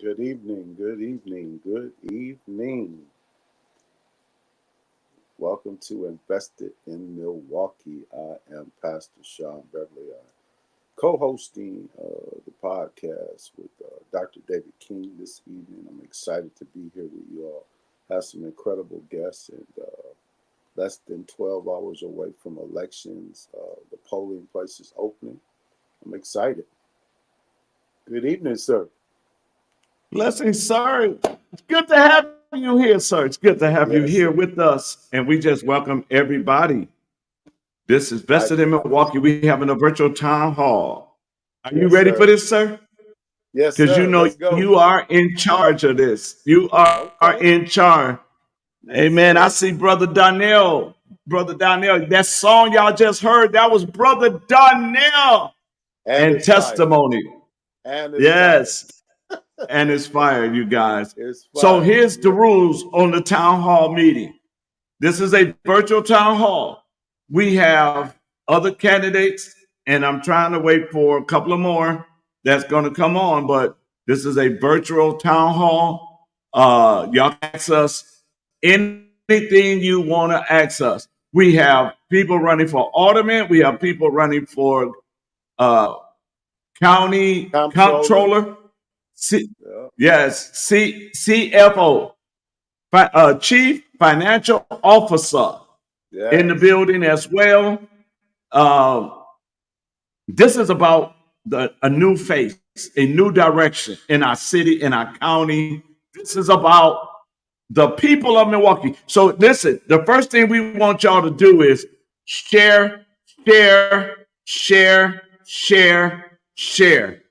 Good evening, good evening, good evening. Welcome to Invested in Milwaukee. I am Pastor Sean Beverly. I'm co-hosting the podcast with Dr. David King this evening. I'm excited to be here with you all. Have some incredible guests, and less than 12 hours away from elections. The polling place is opening. I'm excited. Good evening, sir. Blessings, sir. It's good to have you here, sir. It's good to have you Yes, here sir. with us. And we just welcome everybody. This is Vested in Likewise. Milwaukee. We're having a virtual town hall. Are you Yes, ready for sir. this, sir? Yes, Because you sir. know Let's go. you are in charge of this. You are Okay. in charge. Yes, Amen. I sir. see Brother Donnell. Brother Donnell, that song y'all just heard, that was Brother Donnell And and it's fire. testimony. And it's fire. Yes. And it's fire, you guys. It's So fire. here's the rules on the town hall meeting. This is a virtual town hall. We have other candidates, and I'm trying to wait for a couple of more that's going to come on, but this is a virtual town hall. Y'all can ask us anything you want to ask us. We have people running for alderman. We have people running for county Comptroller. comptroller. Yeah. Yes, CFO, Chief Financial Officer in the Yes. building as well. Uh, this is about a new face, a new direction in our city, in our county. This is about the people of Milwaukee. So listen, the first thing we want y'all to do is share, share, share, share, share.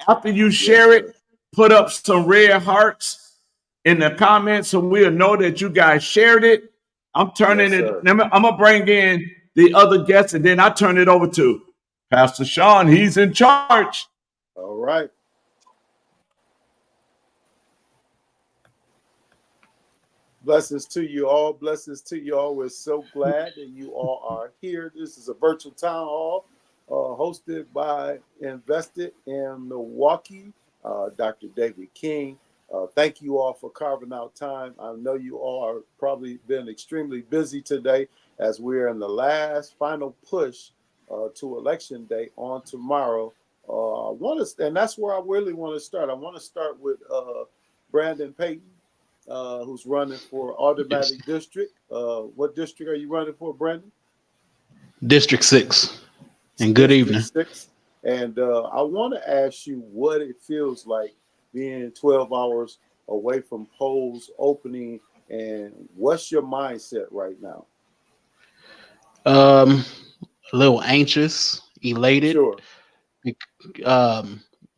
After you Yes, share it, sir. put up some red hearts. in the comments so we'll know that you guys shared it. I'm turning Yes, it. sir. I'm gonna bring in the other guests, and then I turn it over to Pastor Sean. He's in charge. All right. Blessings to you all. Blessings to you all. We're so glad that you all are here. This is a virtual town hall hosted by Invested in Milwaukee, Dr. David King. Thank you all for carving out time. I know you all are probably been extremely busy today as we're in the last final push to election day on tomorrow. And that's where I really want to start. I want to start with Brandon Payton. Who's running for automatic district. What district are you running for, Brandon? District 6. And good District evening. 6. And I want to ask you what it feels like being 12 hours away from polls opening, and what's your mindset right now? A little anxious, elated, Sure.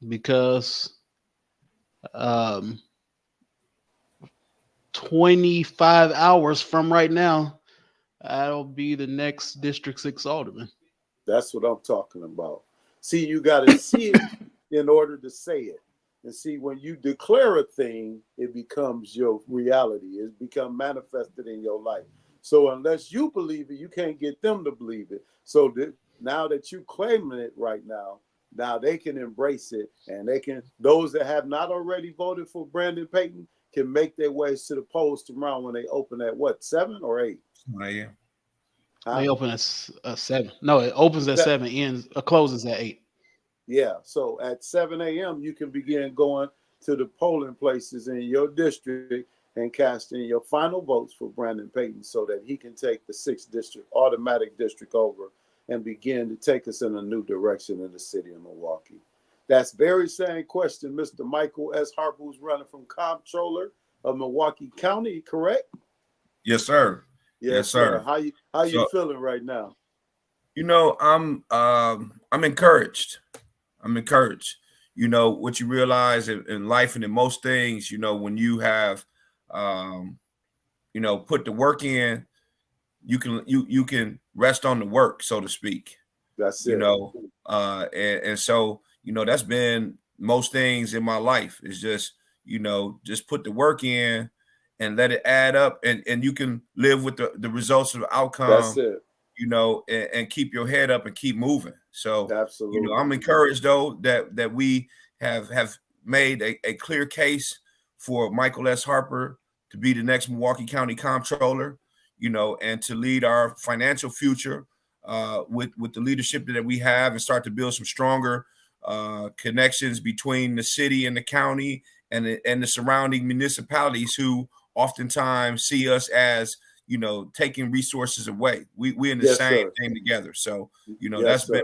Because 25 hours from right now, I'll be the next District 6 alderman. That's what I'm talking about. See, you got to see it in order to say it. And see, when you declare a thing, it becomes your reality. It's become manifested in your life. So unless you believe it, you can't get them to believe it. So now that you claiming it right now they can embrace it, and those that have not already voted for Brandon Payton can make their ways to the polls tomorrow when they open at what, 7 or 8? Yeah. Huh? They open at 7. No, it opens at 7, closes at 8. Yeah, so at 7 a.m. you can begin going to the polling places in your district and casting your final votes for Brandon Payton so that he can take the 6th district, automatic district, over and begin to take us in a new direction in the city of Milwaukee. That's very same question, Mr. Michael S. Harper, who's running from comptroller of Milwaukee County, correct? Yes, sir. Yes, sir. How you feeling right now? You know, I'm encouraged. I'm encouraged. You know, what you realize in life and in most things, you know, when you have, you know, put the work in, you can rest on the work, so to speak. That's it. You know, and so, you know, that's been most things in my life is just, you know, just put the work in and let it add up, and you can live with the results of the outcome. That's it. You know, and keep your head up and keep moving. So, absolutely, you know, I'm encouraged though that we have made a clear case for Michael S. Harper to be the next Milwaukee County Comptroller, you know, and to lead our financial future with the leadership that we have, and start to build some stronger connections between the city and the county and the surrounding municipalities who oftentimes see us as, you know, taking resources away. We in the same thing together. So, you know, that's been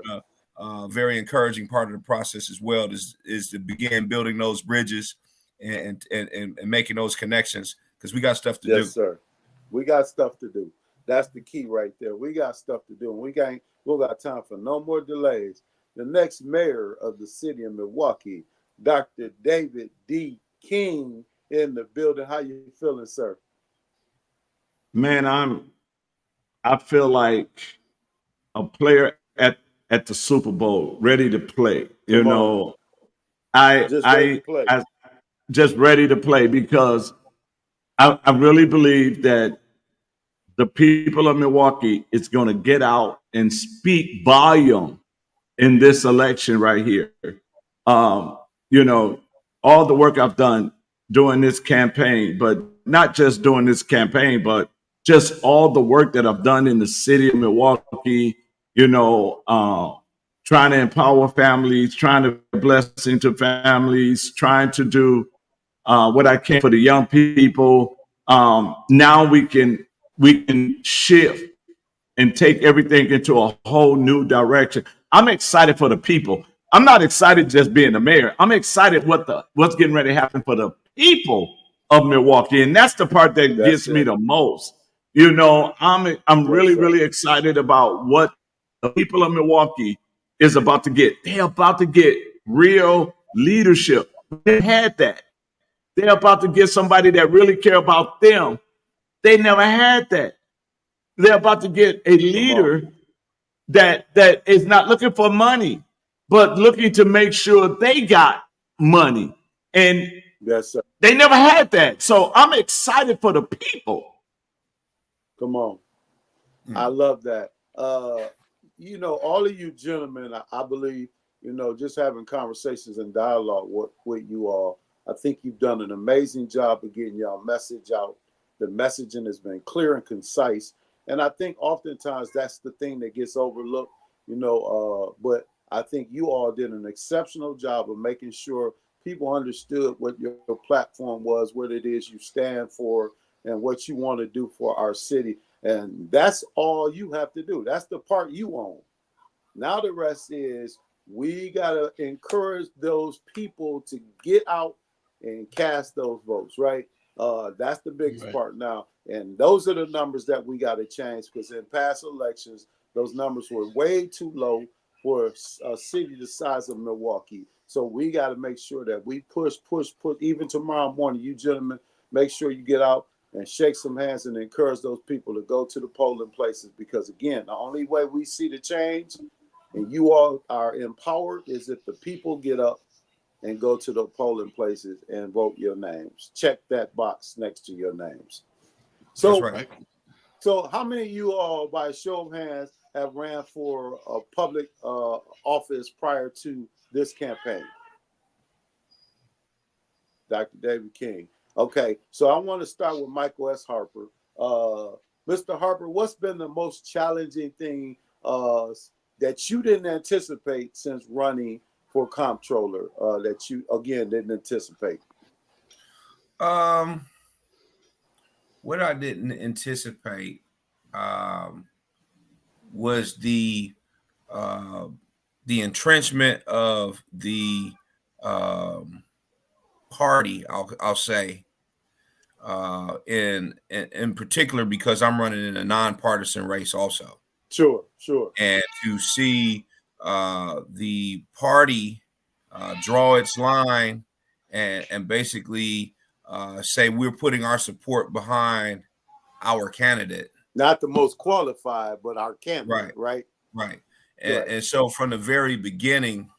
a very encouraging part of the process as well, is to begin building those bridges and making those connections, because we got stuff to do. Yes, sir. We got stuff to do. That's the key right there. We got stuff to do, and we got time for no more delays. The next mayor of the city of Milwaukee, Dr. David D. King, in the building. How you feeling, sir? Man, I feel like a player at the Super Bowl, ready to play. You know, I just ready to play, because I really believe that the people of Milwaukee is going to get out and speak volume in this election right here. You know, all the work I've done during this campaign, but not just during this campaign, but just all the work that I've done in the city of Milwaukee, you know, trying to empower families, trying to bless into families, trying to do what I can for the young people. Now we can shift and take everything into a whole new direction. I'm excited for the people. I'm not excited just being the mayor. I'm excited what's getting ready to happen for the people of Milwaukee, and that's the part that gets me the most. You know, I'm really excited about what the people of Milwaukee is about to get. They're about to get real leadership. They had that. They're about to get somebody that really care about them. They never had that. They're about to get a leader that is not looking for money, but looking to make sure they got money. And Yes, sir. they never had that. So I'm excited for the people. Come on. I love that. All of you gentlemen, I believe, just having conversations and dialogue with you all, I think you've done an amazing job of getting y'all message out. The messaging has been clear and concise. And I think oftentimes that's the thing that gets overlooked, but I think you all did an exceptional job of making sure people understood what your platform was, what it is you stand for, and what you want to do for our city. And that's all you have to do. That's the part you own. Now the rest is we got to encourage those people to get out and cast those votes, right? That's the biggest part now. And those are the numbers that we got to change, because in past elections, those numbers were way too low for a city the size of Milwaukee. So we got to make sure that we push. Even tomorrow morning, you gentlemen, make sure you get out and shake some hands and encourage those people to go to the polling places. Because again, the only way we see the change and you all are empowered is if the people get up and go to the polling places and vote your names. Check that box next to your names. So, That's right. So how many of you all, by a show of hands, have ran for a public office prior to this campaign? Dr. David King. Okay, so I want to start with Michael S. Harper. Mr. Harper, what's been the most challenging thing that you didn't anticipate since running for comptroller that you, again, didn't anticipate? What I didn't anticipate was the entrenchment of the party. I'll say, in particular, because I'm running in a nonpartisan race also. Sure. And to see the party draw its line and basically say we're putting our support behind our candidate. Not the most qualified, but our candidate, right? Right. And so from the very beginning,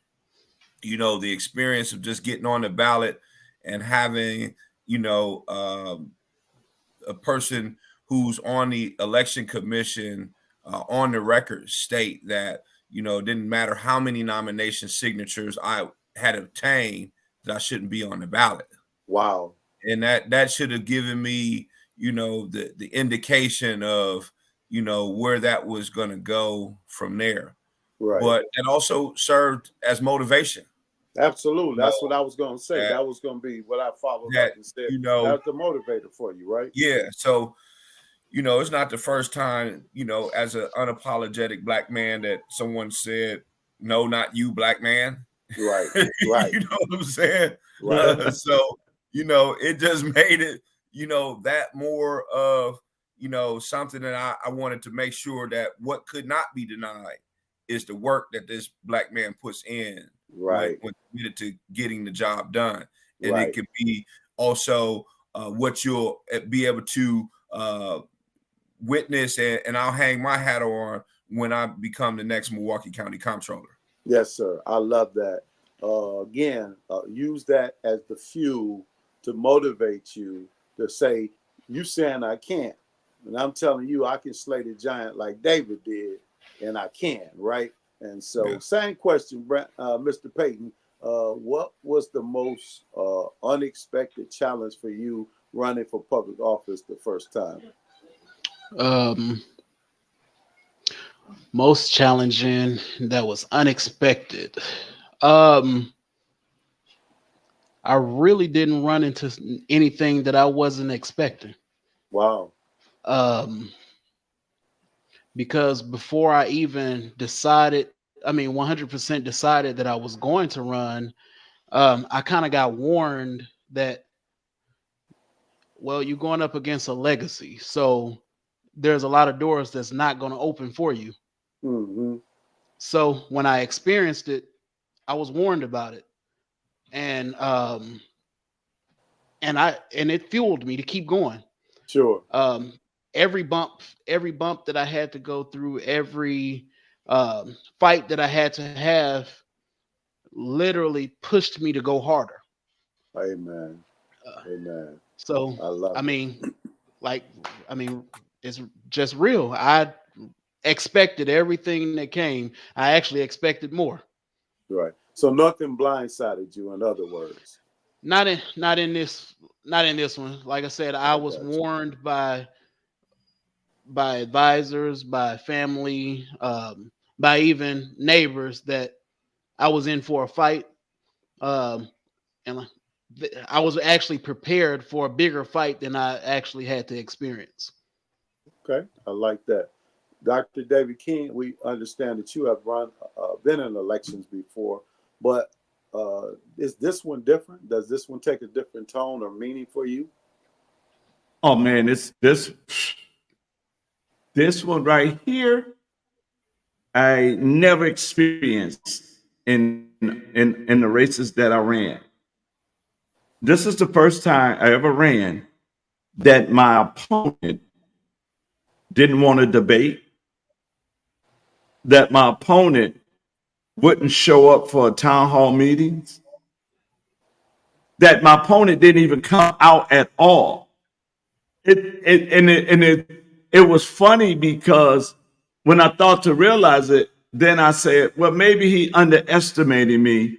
the experience of just getting on the ballot and having, a person who's on the election commission on the record state that, it didn't matter how many nomination signatures I had obtained, that I shouldn't be on the ballot. Wow. And that should have given me, the indication of, where that was going to go from there. Right. But it also served as motivation. Absolutely. That's what I was going to say. That was going to be what I followed up and said. That's the motivator for you, right? Yeah. So, it's not the first time, as an unapologetic Black man that someone said, no, not you, Black man. Right. You know what I'm saying? Right. So, it just made it, that more of, something that I wanted to make sure that what could not be denied is the work that this Black man puts in. Right. When committed to getting the job done. And Right. it could be also what you'll be able to witness, and I'll hang my hat on when I become the next Milwaukee County Comptroller. Yes, sir. I love that. Again, use that as the fuel to motivate you to say, you saying I can't. And I'm telling you, I can slay the giant like David did, and I can, right? And so, Same question, Mr. Payton. What was the most unexpected challenge for you running for public office the first time? Most challenging that was unexpected. I really didn't run into anything that I wasn't expecting. Wow. Because before I even decided, 100% decided that I was going to run, I kind of got warned that, well, you're going up against a legacy. So there's a lot of doors that's not going to open for you. Mm-hmm. So when I experienced it, I was warned about it. And and it fueled me to keep going. Sure. Um, every bump that I had to go through, every fight that I had to have, literally pushed me to go harder. Amen. Uh, Amen. so I love I it. mean, like, I mean, it's just real. I expected everything that came. I actually expected more. Right. So nothing blindsided you, in other words. Not in this one. Like I said, I I was got you. warned by advisors, by family, by even neighbors that I was in for a fight. Um, and I was actually prepared for a bigger fight than I actually had to experience. Okay. I like that. Dr. David King, we understand that you have been in elections before, but is this one different? Does this one take a different tone or meaning for you? Oh man, this one right here, I never experienced in the races that I ran. This is the first time I ever ran that my opponent didn't want to debate, that my opponent wouldn't show up for town hall meetings, that my opponent didn't even come out at all. It was funny because when I thought to realize it, then I said, well, maybe he underestimated me.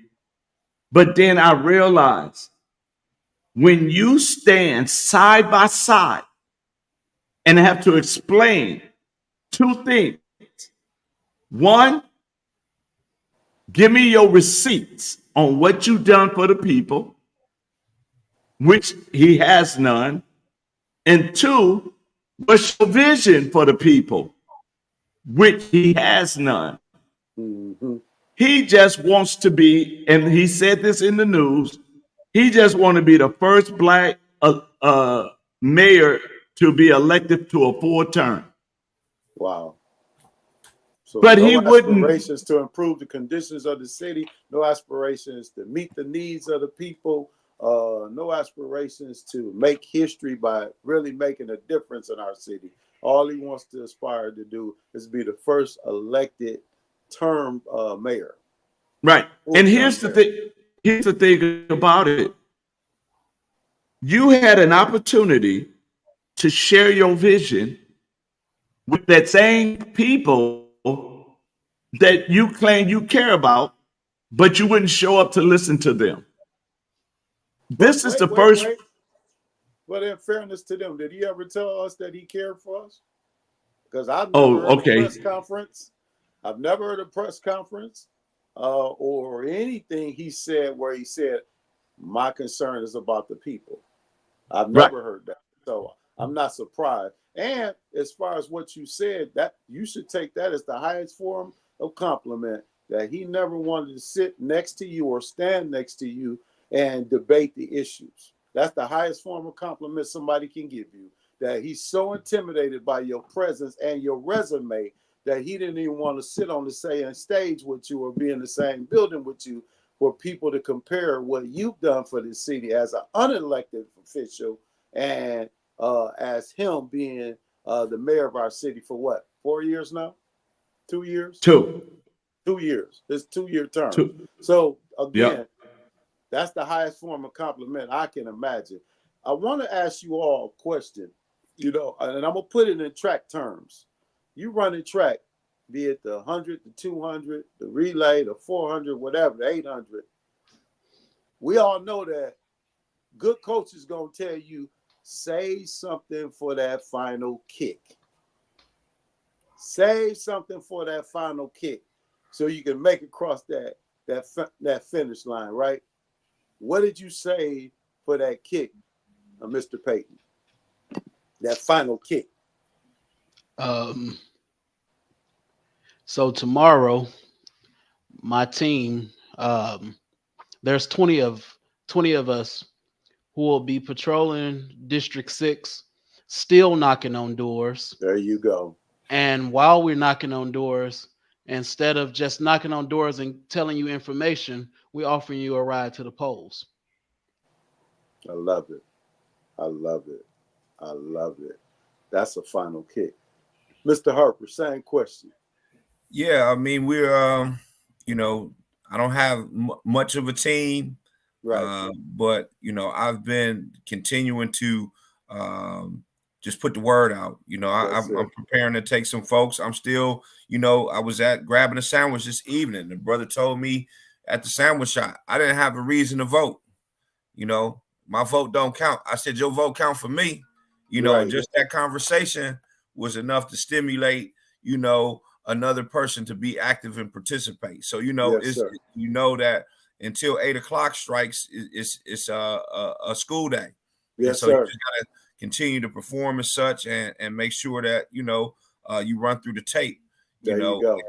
But then I realized when you stand side by side and have to explain two things. One, give me your receipts on what you've done for the people, which he has none. And two, what's your vision for the people, which he has none. Mm-hmm. He just wants to be, and he said this in the news, he just want to be the first black mayor to be elected to a full term. Wow. So But he no wouldn't, aspirations to improve the conditions of the city, no aspirations to meet the needs of the people, no aspirations to make history by really making a difference in our city. All he wants to aspire to do is be the first elected term mayor, right. full And term mayor. here's the thing about it. You had an opportunity to share your vision with that same people that you claim you care about, but you wouldn't show up to listen to them. But This is the first. But in fairness to them, did he ever tell us that he cared for us? Because I've never Oh, heard a okay. press conference. I've never heard a press conference or anything he said where he said, my concern is about the people. I've Right. never heard that. So I'm not surprised. And as far as what you said, that you should take that as the highest form of compliment that he never wanted to sit next to you or stand next to you and debate the issues. That's the highest form of compliment somebody can give you. That he's so intimidated by your presence and your resume that he didn't even want to sit on the same stage with you or be in the same building with you for people to compare what you've done for the city as an unelected official and as him being the mayor of our city for what, 4 years now? 2 years? Two. 2 years. This 2 year term. Two. So Yep. again, that's the highest form of compliment I can imagine. I want to ask you all a question, and I'm gonna put it in track terms. You run a track, be it the 100, the 200, the relay, the 400, whatever, the 800. We all know that good coaches gonna tell you save something for that final kick. Save something for that final kick, so you can make it across that finish line, right? What did you save for that kick, Mr. Payton? That final kick. Um, so tomorrow, my team, there's 20 of us who will be patrolling District 6, still knocking on doors. There you go. And while we're knocking on doors, instead of just knocking on doors and telling you information, we're offering you a ride to the polls. I love it. I love it. I love it. That's a final kick. Mr. Harper, same question. Yeah, I mean we're you know, I don't have much of a team, Right. but you know I've been continuing to just put the word out. You know, Yes, I'm sir. preparing to take some folks. I'm still, you know, I was at grabbing a sandwich this evening. The brother told me at the sandwich shop I didn't have a reason to vote. You know, my vote don't count. I said your vote count for me. You know, and Right. just that conversation was enough to stimulate, you know, another person to be active and participate. So, you know, Yes, it's, sir. you know, that until 8 o'clock strikes, it's a school day. And Yes, so you sir. just gotta continue to perform as such and make sure that, you know, you run through the tape, you There you know, go.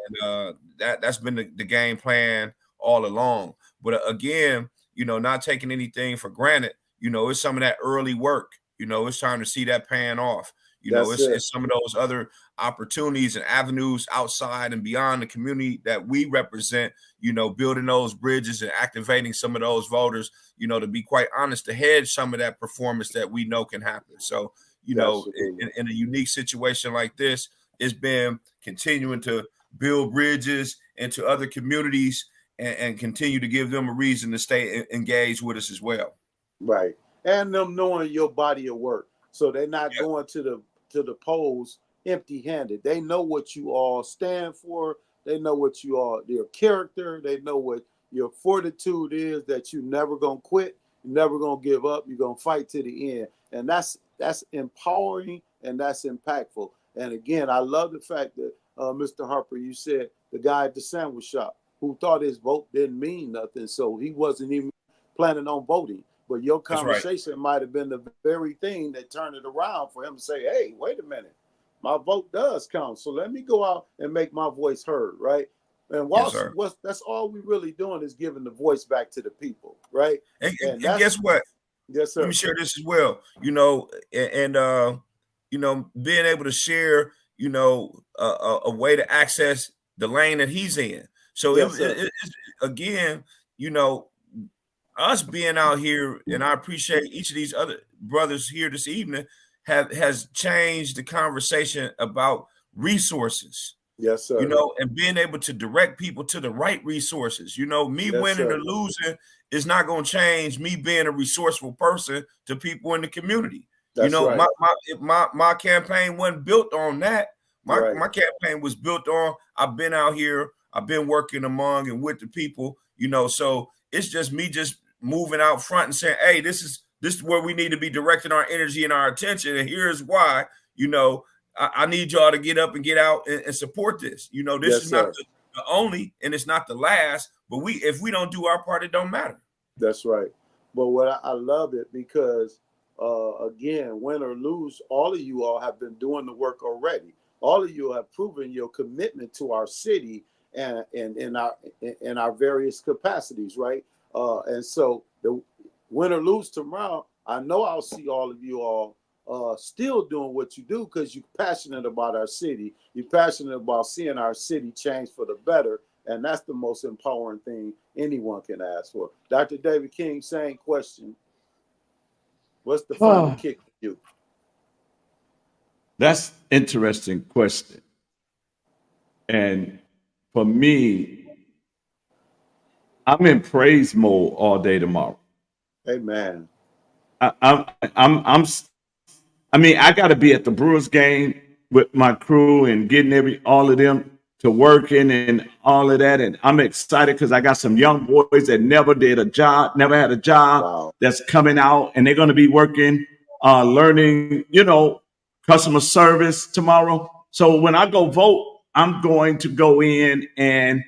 and that's been the game plan all along. But again, you know, not taking anything for granted. You know, it's some of that early work. You know, it's time to see that paying off. You know, That's it. it's some of those other opportunities and avenues outside and beyond the community that we represent, you know, building those bridges and activating some of those voters, you know, to be quite honest, to hedge some of that performance that we know can happen. So, you know, Absolutely. in a unique situation like this, it's been continuing to build bridges into other communities and continue to give them a reason to stay engaged with us as well. Right. And them knowing your body of work. So they're not Yeah, going to the polls empty handed. They know what you all stand for. They know what you all, your character. They know what your fortitude is, that you never gonna quit, you're never gonna give up, you're gonna fight to the end. And that's empowering and that's impactful. And again, I love the fact that Mr. Harper, you said the guy at the sandwich shop who thought his vote didn't mean nothing, so he wasn't even planning on voting. But your that's right. conversation might have been the very thing that turned it around for him to say, hey, wait a minute, my vote does count. So let me go out and make my voice heard, right? And Yes, sir. that's all we really doing is giving the voice back to the people, right? And And that's, guess what? yes, Let me sir. share this as well. You know, and you know, being able to share, you know, a way to access the lane that he's in. So Yes, sir. it's, again, you know, us being out here, and I appreciate each of these other brothers here this evening has changed the conversation about resources, Yes, you sir. know, and being able to direct people to the right resources. You know, me Yes, winning or sir. losing is not going to change me being a resourceful person to people in the community. You That's know, right. my campaign wasn't built on that. Right. My campaign was built on I've been out here, I've been working among and with the people, you know, so it's just me just moving out front and saying, hey, this is where we need to be directing our energy and our attention. And here's why, you know, I need y'all to get up and get out and support this. You know, this Yes, is not sir. the only and it's not the last, but if we don't do our part, it don't matter. That's right. But what I love it because again, win or lose, all of you all have been doing the work already. All of you have proven your commitment to our city and in our various capacities, right? And so the win or lose tomorrow, I know I'll see all of you all still doing what you do because you're passionate about our city. You're passionate about seeing our city change for the better. And that's the most empowering thing anyone can ask for. Dr. David King, same question. What's the final Oh, kick for you? that's interesting question. And for me, I'm in praise mode all day tomorrow. Amen. I, I'm, I'm, I mean, I got to be at the Brewers game with my crew and getting all of them to working and all of that. And I'm excited because I got some young boys that never had a job Wow. that's coming out and they're going to be working, learning, customer service tomorrow. So when I go vote, I'm going to go in and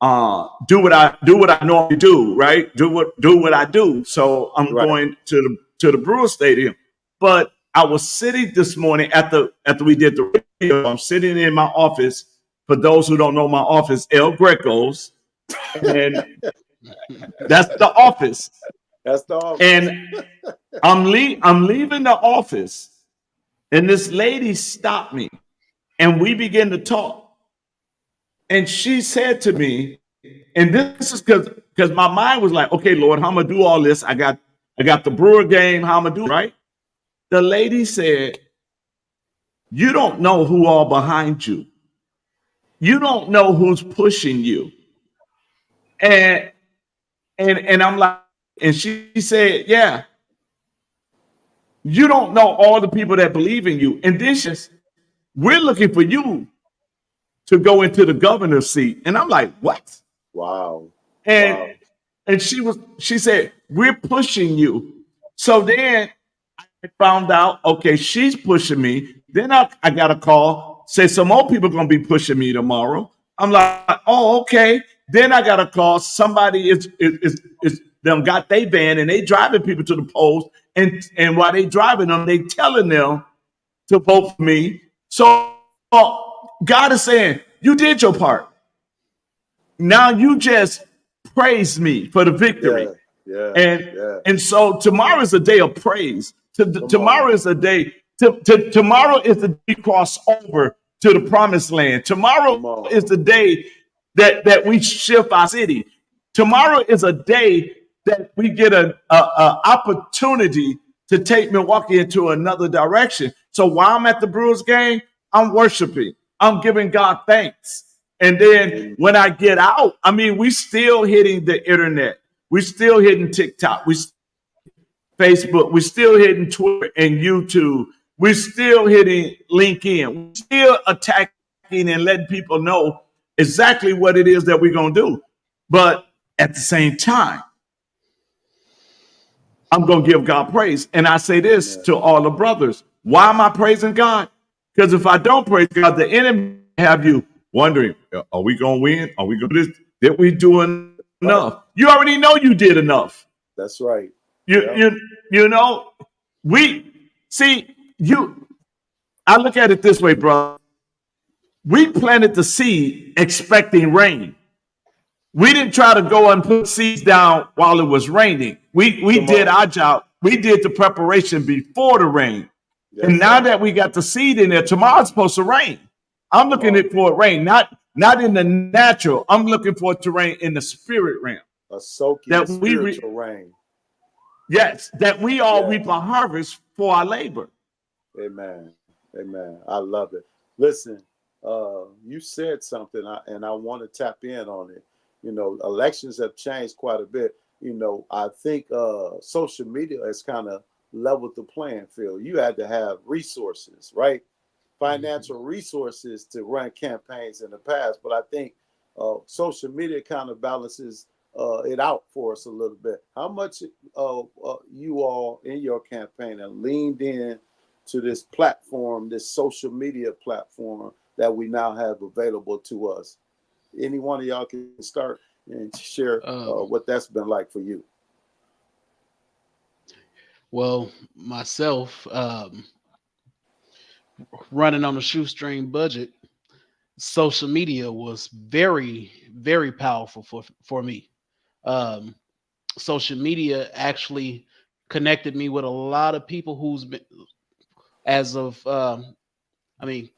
do what I normally do, right? Do what I do. So I'm Right. going to the Brewer Stadium. But I was sitting this morning after we did the radio. I'm sitting in my office. For those who don't know my office, El Greco's, and that's the office. That's the office. And I'm leaving the office, and this lady stopped me, and we began to talk. And she said to me, and this is because my mind was like, okay, Lord, how am I gonna do all this? I got the Brewer game, how am I do, right? the lady said, you don't know who all behind you. You don't know who's pushing you. And I'm like, and she said, yeah, you don't know all the people that believe in you. And then we're looking for you to go into the governor's seat. And I'm like, what? Wow. And Wow. and she said, we're pushing you. So then I found out, okay, she's pushing me. Then I got a call, say some more people are gonna be pushing me tomorrow. I'm like, oh, okay. Then I got a call, somebody is them got their van and they driving people to the polls, and while they driving them, they telling them to vote for me. So God is saying, you did your part. Now you just praise me for the victory. Yeah. Yeah. And Yeah. and so tomorrow is a day of praise. Tomorrow on. is a day. Tomorrow is the day we cross over to the promised land. Tomorrow Come on. is the day that we shift our city. Tomorrow is a day that we get a opportunity to take Milwaukee into another direction. So while I'm at the Brewers game, I'm worshiping. I'm giving God thanks. And then when I get out, I mean, we still hitting the internet. We still hitting TikTok. We Facebook. We still hitting Twitter and YouTube. We still hitting LinkedIn. We still attacking and letting people know exactly what it is that we're gonna do. But at the same time, I'm gonna give God praise. And I say this to all the brothers. Why am I praising God? Because if I don't praise God, the enemy have you wondering, are we gonna win? Are we gonna do this? Did we do enough? Right. You already know you did enough. That's right. You Yeah. you know, we see you. I look at it this way, bro. We planted the seed expecting rain. We didn't try to go and put seeds down while it was raining. We Come did on. our job. We did the preparation before the rain. And Yes, now sir. that we got the seed in there, tomorrow's supposed to rain. I'm Come looking on. for it rain, not in the natural. I'm looking for it to rain in the spirit realm. A soaking That we spiritual rain. yes, that we all Yeah. reap a harvest for our labor. Amen. Amen. I love it. Listen, you said something, and I want to tap in on it. You know, elections have changed quite a bit. You know, I think social media has kind of leveled the playing field. You had to have resources, right? Financial resources to run campaigns in the past, but I think social media kind of balances it out for us a little bit. How much you all in your campaign have leaned in to this platform, this social media platform that we now have available to us? Any one of y'all can start and share what that's been like for you. Well, myself, running on a shoestring budget, social media was very, very powerful for me. Um, Social media actually connected me with a lot of people who's been, as of I mean,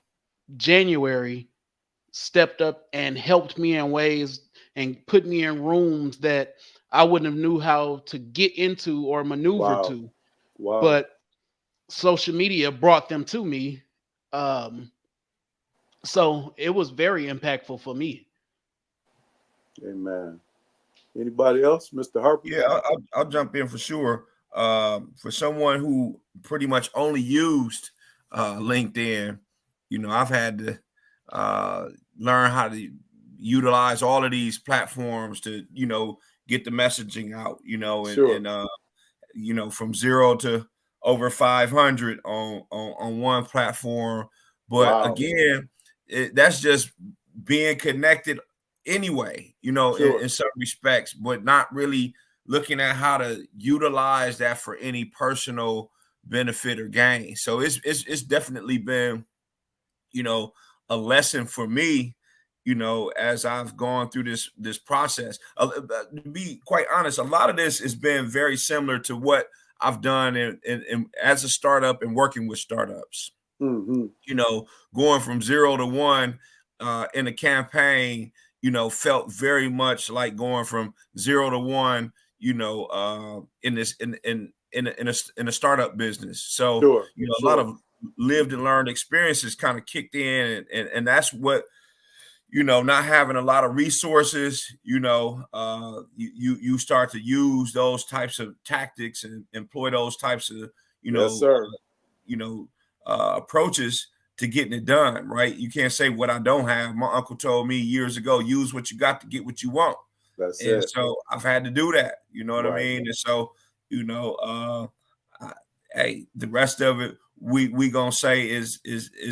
January, stepped up and helped me in ways and put me in rooms that I wouldn't have knew how to get into or maneuver Wow. to. Wow. But social media brought them to me. Um, so it was very impactful for me. Amen. Anybody else? Mr. Harper? Yeah, I'll jump in for sure. For someone who pretty much only used LinkedIn, you know, I've had to learn how to utilize all of these platforms to, you know, get the messaging out, you know, Sure. and you know, from 0 to over 500 on one platform. But Wow. again, that's just being connected anyway, you know, Sure. in some respects, but not really looking at how to utilize that for any personal benefit or gain. So it's definitely been, you know, a lesson for me, you know, as I've gone through this process. To be quite honest, a lot of this has been very similar to what I've done in as a startup and working with startups. Mm-hmm. You know, going from 0 to 1 in a campaign, you know, felt very much like going from 0 to 1, you know, in in a startup business. So Sure, you know, a sure. lot of lived and learned experiences kind of kicked in, and that's what, you know, not having a lot of resources, you know, you start to use those types of tactics and employ those types of, you Yes, know, sir. you know, approaches to getting it done, right? You can't say what I don't have. My uncle told me years ago, use what you got to get what you want. That's And it. so I've had to do that, you know what I Right. mean? And so, you know, hey, the rest of it we gonna say is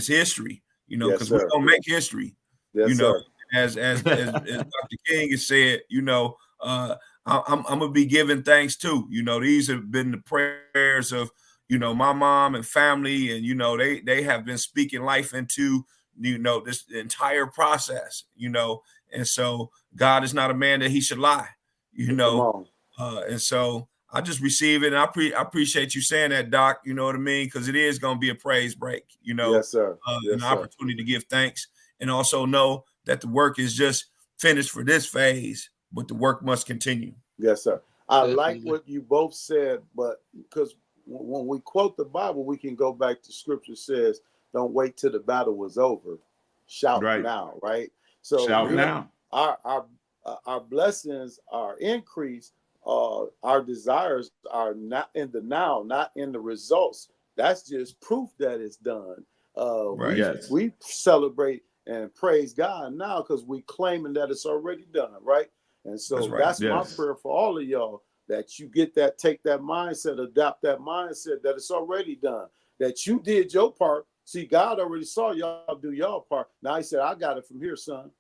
history, you know, Yes, because we're sir. gonna make history, you Yes, know, sir. as Dr. King has said, you know, I'm gonna be giving thanks too. You know, these have been the prayers of, you know, my mom and family, and you know, they have been speaking life into, you know, this entire process, you know, and so God is not a man that he should lie, you Come know, on. and so I just receive it, and I appreciate you saying that, Doc. You know what I mean, because it is going to be a praise break, you know, Yes, sir. an Yes, sir. opportunity to give thanks, and also know that the work is just finished for this phase, but the work must continue. Yes, sir. I like Definitely. what you both said, but because when we quote the Bible, we can go back to scripture says, don't wait till the battle was over. Shout Right. now, right? So Shout now. our blessings, our increase, our desires are not in the now, not in the results. That's just proof that it's done. Right. Yes. We celebrate and praise God now because we claiming that it's already done, right? And That's so right. that's my Yes. prayer for all of y'all, that you get that, take that mindset, adopt that mindset that it's already done, that you did your part. See, God already saw y'all do y'all part. Now he said, I got it from here, son.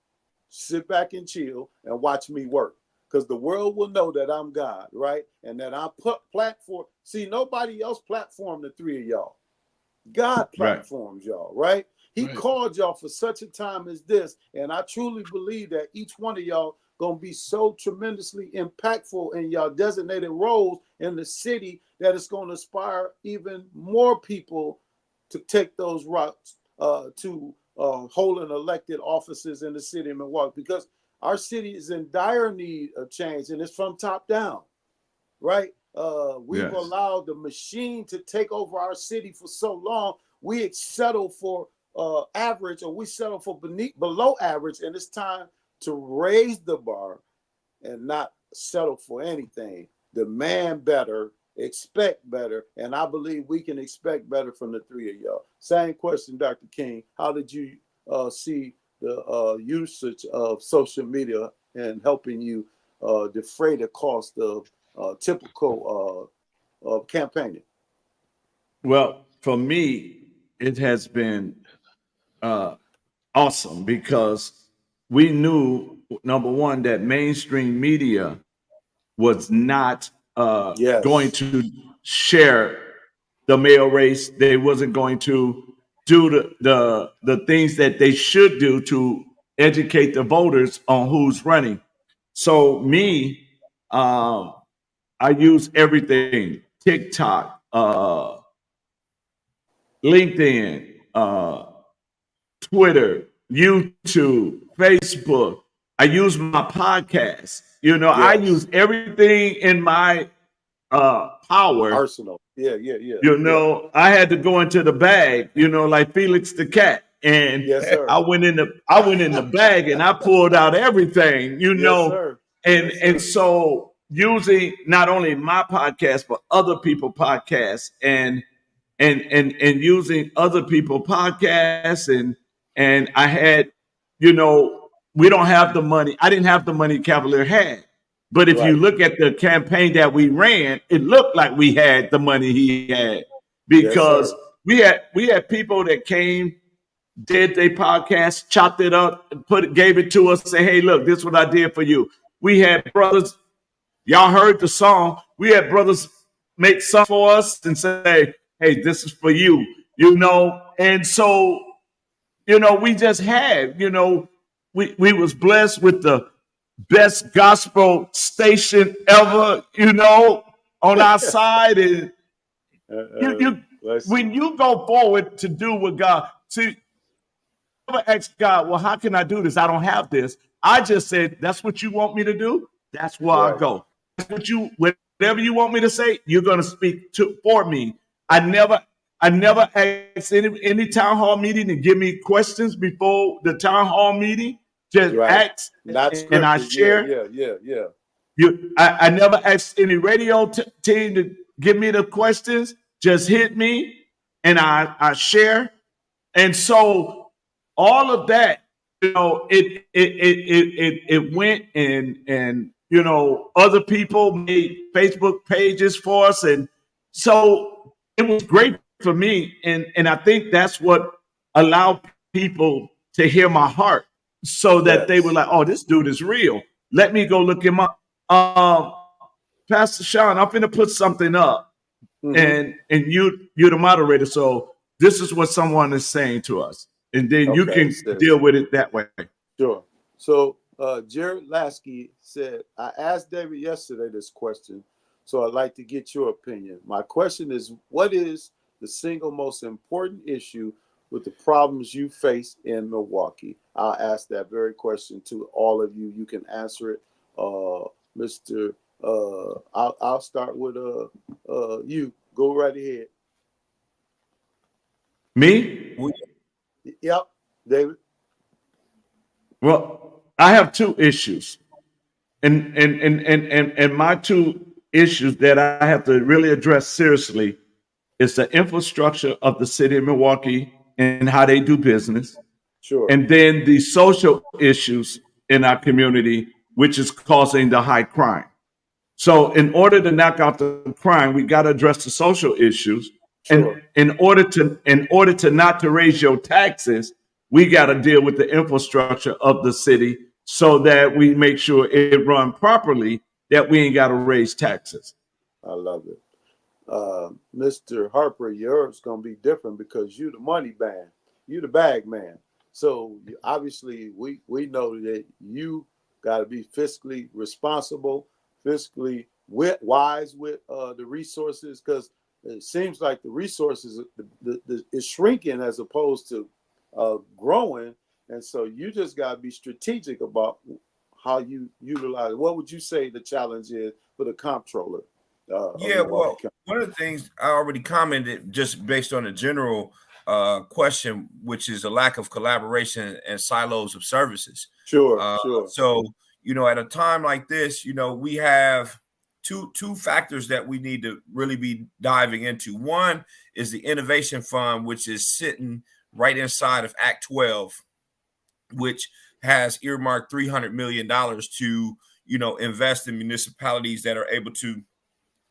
Sit back and chill and watch me work. Because the world will know that I'm God, right? And that I put platform. See, nobody else platformed the three of y'all. God Right. platforms y'all, right? He Right. called y'all for such a time as this. And I truly believe that each one of y'all gonna be so tremendously impactful in y'all designated roles in the city that it's gonna inspire even more people to take those routes to holding elected offices in the city of Milwaukee, because our city is in dire need of change, and it's from top down, right? We've Yes. allowed the machine to take over our city for so long. We settle for average, or we settle for below average, and it's time to raise the bar and not settle for anything. Demand better, expect better, and I believe we can expect better from the three of y'all. Same question, Dr. King. How did you see the usage of social media and helping you defray the cost of typical campaigning? Well, for me, it has been awesome because we knew, number one, that mainstream media was not going Yes, to share the male race. They wasn't going to do the things that they should do to educate the voters on who's running. So me, I use everything: TikTok, LinkedIn, Twitter, YouTube, Facebook. I use my podcast. You know, I yes. use everything in my power. Arsenal. Yeah, yeah, yeah, You yeah. know, I had to go into the bag, you know, like Felix the cat. And Yes, sir. I went in the bag and I pulled out everything, you Yes, know, sir. and Yes, and sir. so using not only my podcast but other people podcasts, and using other people podcasts, and I had, you know, we don't have the money. I didn't have the money Cavalier had. But if you Right. look at the campaign that we ran, it looked like we had the money he had, Yes, because sir. we had people that came, did their podcast, chopped it up, and gave it to us, say, hey, look, this is what I did for you. We had brothers, y'all heard the song. We had brothers make some for us and say, hey, this is for you, you know. And so, you know, we just had, you know, we was blessed with the best gospel station ever, you know, on our side. And you Bless you. when you go forward to do what God, see, never ask God, well, how can I do this? I don't have this. I just said, that's what you want me to do. That's where I Right. go. That's what you, whatever whatever you want me to say, you're going to speak for me. I never asked any town hall meeting to give me questions before the town hall meeting. Just Right. ask Not and I scripted. Yeah, share. yeah, yeah, yeah. I never asked any radio team to give me the questions. Just hit me and I share. And so all of that, it went and other people made Facebook pages for us, and so it was great for me, and I think that's what allowed people to hear my heart, so that they were Yes. like, "Oh, this dude is real. Let me go look him up." Um, Pastor Sean, I'm gonna put something up, Mm-hmm. and you're the moderator, so this is what someone is saying to us, and then you Okay, can sis. deal with it that way. Sure. So Jared Lasky said, I asked David yesterday this question, so I'd like to get your opinion. My question is, what is the single most important issue with the problems you face in Milwaukee? I'll ask that very question to all of you. You can answer it. Mr. I'll start with you. Go right ahead. Me? Yep, David. Well, I have two issues, and my two issues that I have to really address seriously is the infrastructure of the city of Milwaukee and how they do business, Sure. and then the social issues in our community, which is causing the high crime. So, in order to knock out the crime, we got to address the social issues, Sure. and in order to not to raise your taxes, we got to deal with the infrastructure of the city so that we make sure it run properly. That we ain't got to raise taxes. I love it. Mr. Harper, yours gonna be different because you the money man, you the bag man. So obviously, we know that you got to be fiscally responsible, fiscally wise with the resources, because it seems like the resources is shrinking as opposed to growing, and so you just got to be strategic about how you utilize it. What would you say the challenge is for the comptroller? Of Yeah, Milwaukee well, County. one of the things I already commented just based on the general question, which is a lack of collaboration and silos of services. Sure, Uh, sure. so, at a time like this, we have two factors that we need to really be diving into. One is the Innovation Fund, which is sitting right inside of Act 12, which has earmarked $300 million to, invest in municipalities that are able to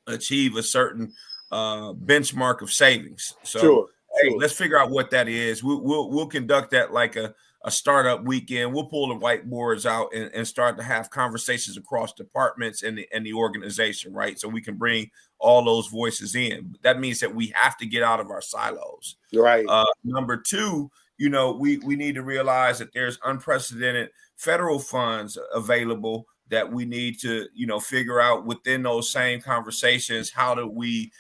achieve a certain benchmark of savings. So, Sure, hey, sure. let's figure out what that is. We'll conduct that like a startup weekend. We'll pull the whiteboards out and start to have conversations across departments and the organization, right? So we can bring all those voices in. That means that we have to get out of our silos. Right. Number two, we need to realize that there's unprecedented federal funds available that we need to, figure out within those same conversations. How do we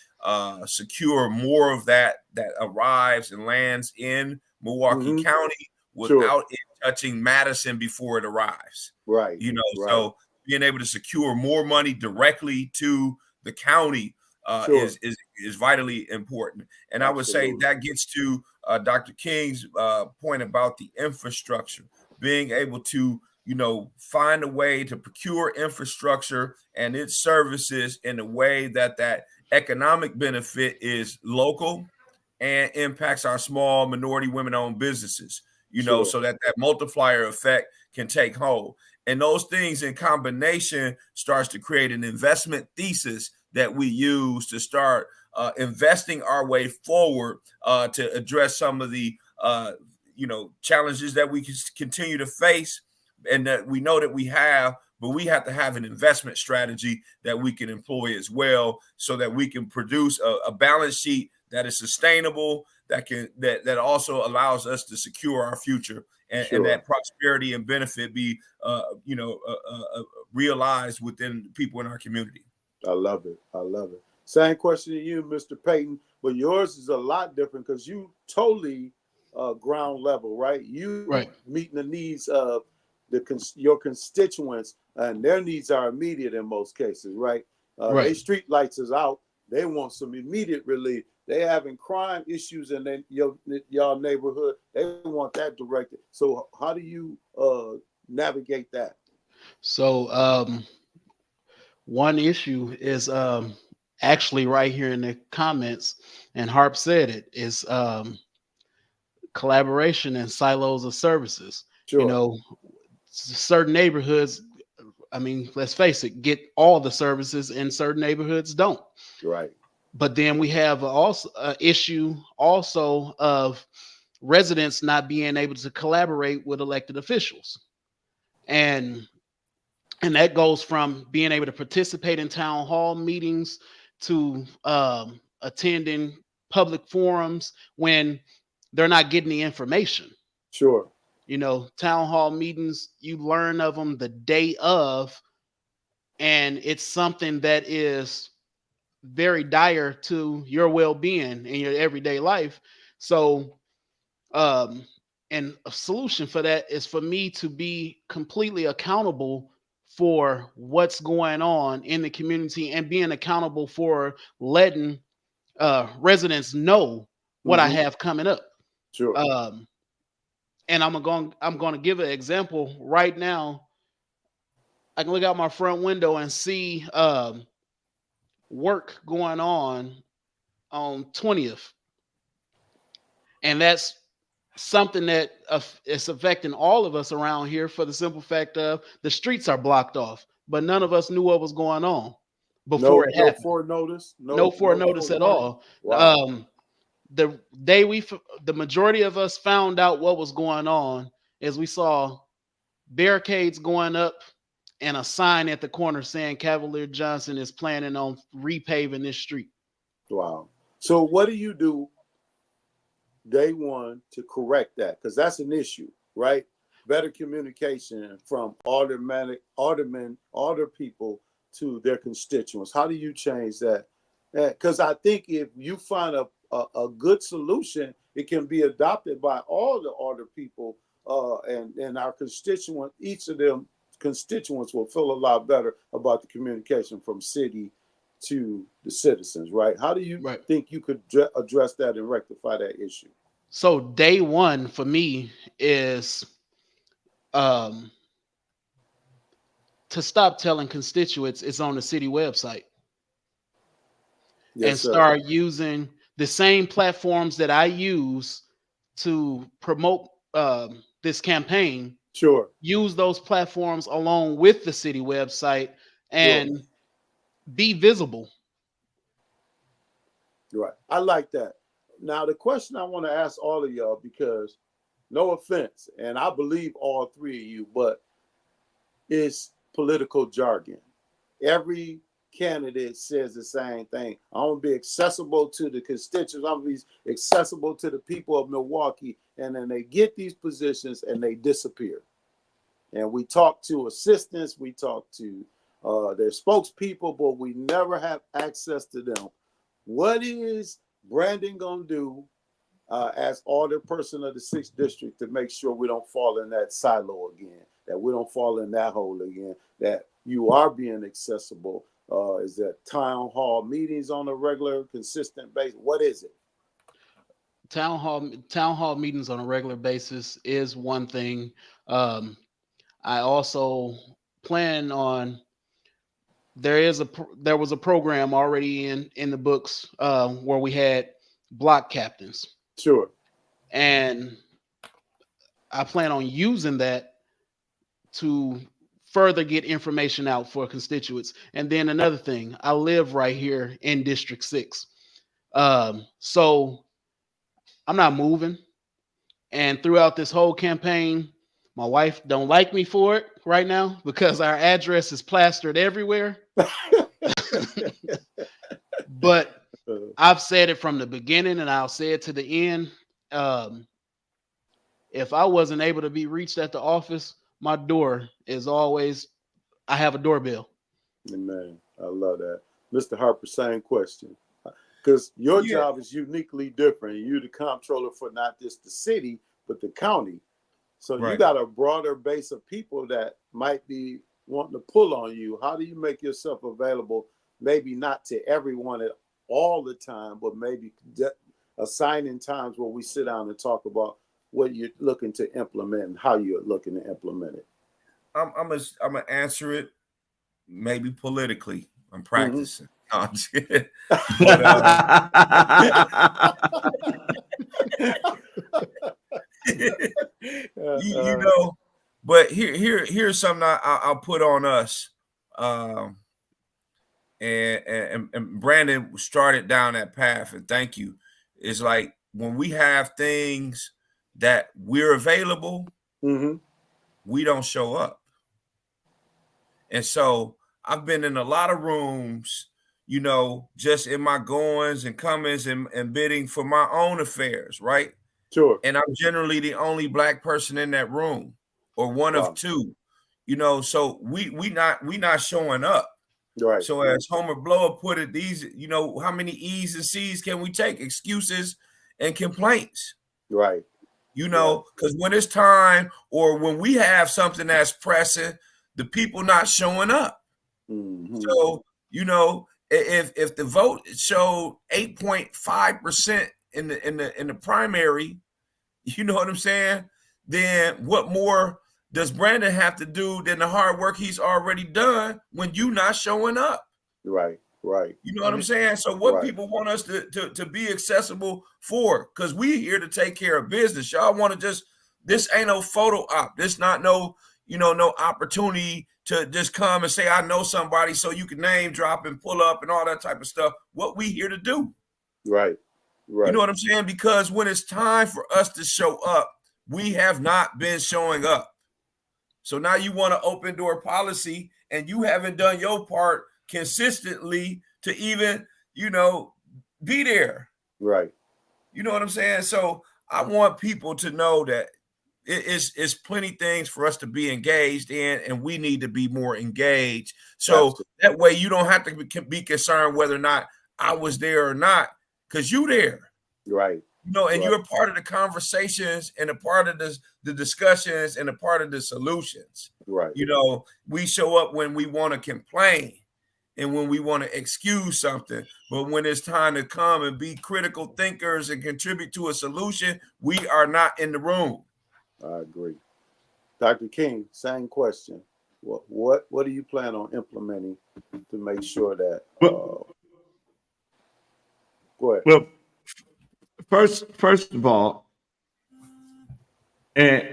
secure more of that arrives and lands in Milwaukee Mm-hmm. County Sure. without it touching Madison before it arrives? Right. Right. So being able to secure more money directly to the county Sure. is vitally important. And I would say Absolutely. that gets to Dr. King's point about the infrastructure, being able to find a way to procure infrastructure and its services in a way that economic benefit is local and impacts our small minority women-owned businesses, Sure. so that multiplier effect can take hold. And those things in combination starts to create an investment thesis that we use to start investing our way forward to address some of the challenges that we can continue to face and that we know that we have, but we have to have an investment strategy that we can employ as well, so that we can produce a balance sheet that is sustainable, that also allows us to secure our future, and Sure. that prosperity and benefit be realized within people in our community. I love it. I love it. Same question to you, Mr. Payton, but yours is a lot different because you totally ground level, right? You Right. meeting the needs of your constituents, and their needs are immediate in most cases, right? Right. They street lights is out. They want some immediate relief. They having crime issues in y'all neighborhood. They want that directed. So how do you navigate that? So one issue is actually right here in the comments, and Harp said it, is collaboration and silos of services. You Sure. know, certain neighborhoods, I mean, let's face it, get all the services, and certain neighborhoods don't. Right. But then we have also an issue also of residents not being able to collaborate with elected officials. And that goes from being able to participate in town hall meetings to attending public forums when they're not getting the information. Sure. You know, town hall meetings, you learn of them the day of, and it's something that is very dire to your well-being in your everyday life. So um and a solution for that is for me to be completely accountable for what's going on in the community, and being accountable for letting residents know what I have coming up. Sure. um and I'm going to give an example right now. I can look out my front window and see work going on 20th, and that's something that is affecting all of us around here, for the simple fact of the streets are blocked off, but none of us knew what was going on before it No happened. forenotice. No No foreknotice at forewarning. all. Wow. The day the majority of us found out what was going on is we saw barricades going up and a sign at the corner saying Cavalier Johnson is planning on repaving this street. Wow. So what do you do day one to correct that? Because that's an issue, right? Better communication from alder people to their constituents. How do you change that? Because I think if you find a good solution, it can be adopted by all the alder people, and our constituent. Each of them constituents will feel a lot better about the communication from city to the citizens, right? How do you think you could address that and rectify that issue? So day one for me is to stop telling constituents it's on the city website. Yes, and sir. start using the same platforms that I use to promote this campaign. Sure. Use those platforms along with the city website and be visible. Right. I like that. Now, the question I want to ask all of y'all, because no offense, and I believe all three of you, but it's political jargon. Every candidate says the same thing. I want to be accessible to the constituents. I want to be accessible to the people of Milwaukee. And then they get these positions and they disappear. And we talk to assistants, we talk to their spokespeople, but we never have access to them. What is Brandon going to do as alder person of the 6th district to make sure we don't fall in that silo again, that we don't fall in that hole again, that you are being accessible? Is that town hall meetings on a regular, consistent basis? What is it? Town hall meetings on a regular basis is one thing. I also plan on, there was a program already in the books where we had block captains. Sure. And I plan on using that to further get information out for constituents. And then another thing, I live right here in District 6. So I'm not moving. And throughout this whole campaign, my wife don't like me for it right now because our address is plastered everywhere. But I've said it from the beginning and I'll say it to the end. If I wasn't able to be reached at the office, my door is always, I have a doorbell. Man, I love that. Mr. Harper, same question. Because your job is uniquely different. You're the comptroller for not just the city, but the county. So you got a broader base of people that might be wanting to pull on you. How do you make yourself available maybe not to everyone at all the time, but maybe assigning times where we sit down and talk about what you're looking to implement and how you're looking to implement it. I'm gonna answer it maybe politically. I'm Mm-hmm. practicing. No, I'm just kidding. But you know, but here's something I'll put on us. And Brandon started down that path, and thank you. It's like when we have things that we're available, mm-hmm. we don't show up. And so I've been in a lot of rooms, you know, just in my goings and comings and bidding for my own affairs, right? Sure. And I'm generally the only Black person in that room, or one of two, you know. So we not showing up. Right. So as Homer Blower put it, these, you know, how many E's and C's can we take? Excuses and complaints. Right. You know, because when it's time or when we have something that's pressing, the people not showing up. Mm-hmm. So, you know, if the vote showed 8.5% in the primary, you know what I'm saying? Then what more does Brandon have to do than the hard work he's already done when you not showing up? Right. You know what I'm saying? So what people want us to be accessible for, because we here to take care of business. Y'all want to just, this ain't no photo op. This not no, you know, no opportunity to just come and say, I know somebody, so you can name drop and pull up and all that type of stuff. What we here to do. Right. You know what I'm saying? Because when it's time for us to show up, we have not been showing up. So now you want to open door policy and you haven't done your part consistently to even, you know, be there. Right. You know what I'm saying? So I want people to know that it's plenty things for us to be engaged in, and we need to be more engaged. So absolutely. That way you don't have to be concerned whether or not I was there or not, because you there. Right. You know, and you're a part of the conversations and a part of the discussions and a part of the solutions. Right. You know, we show up when we want to complain and when we want to excuse something. But when it's time to come and be critical thinkers and contribute to a solution, we are not in the room. I agree. Dr. King, same question. What do you plan on implementing to make sure that go ahead. Well, first of all, and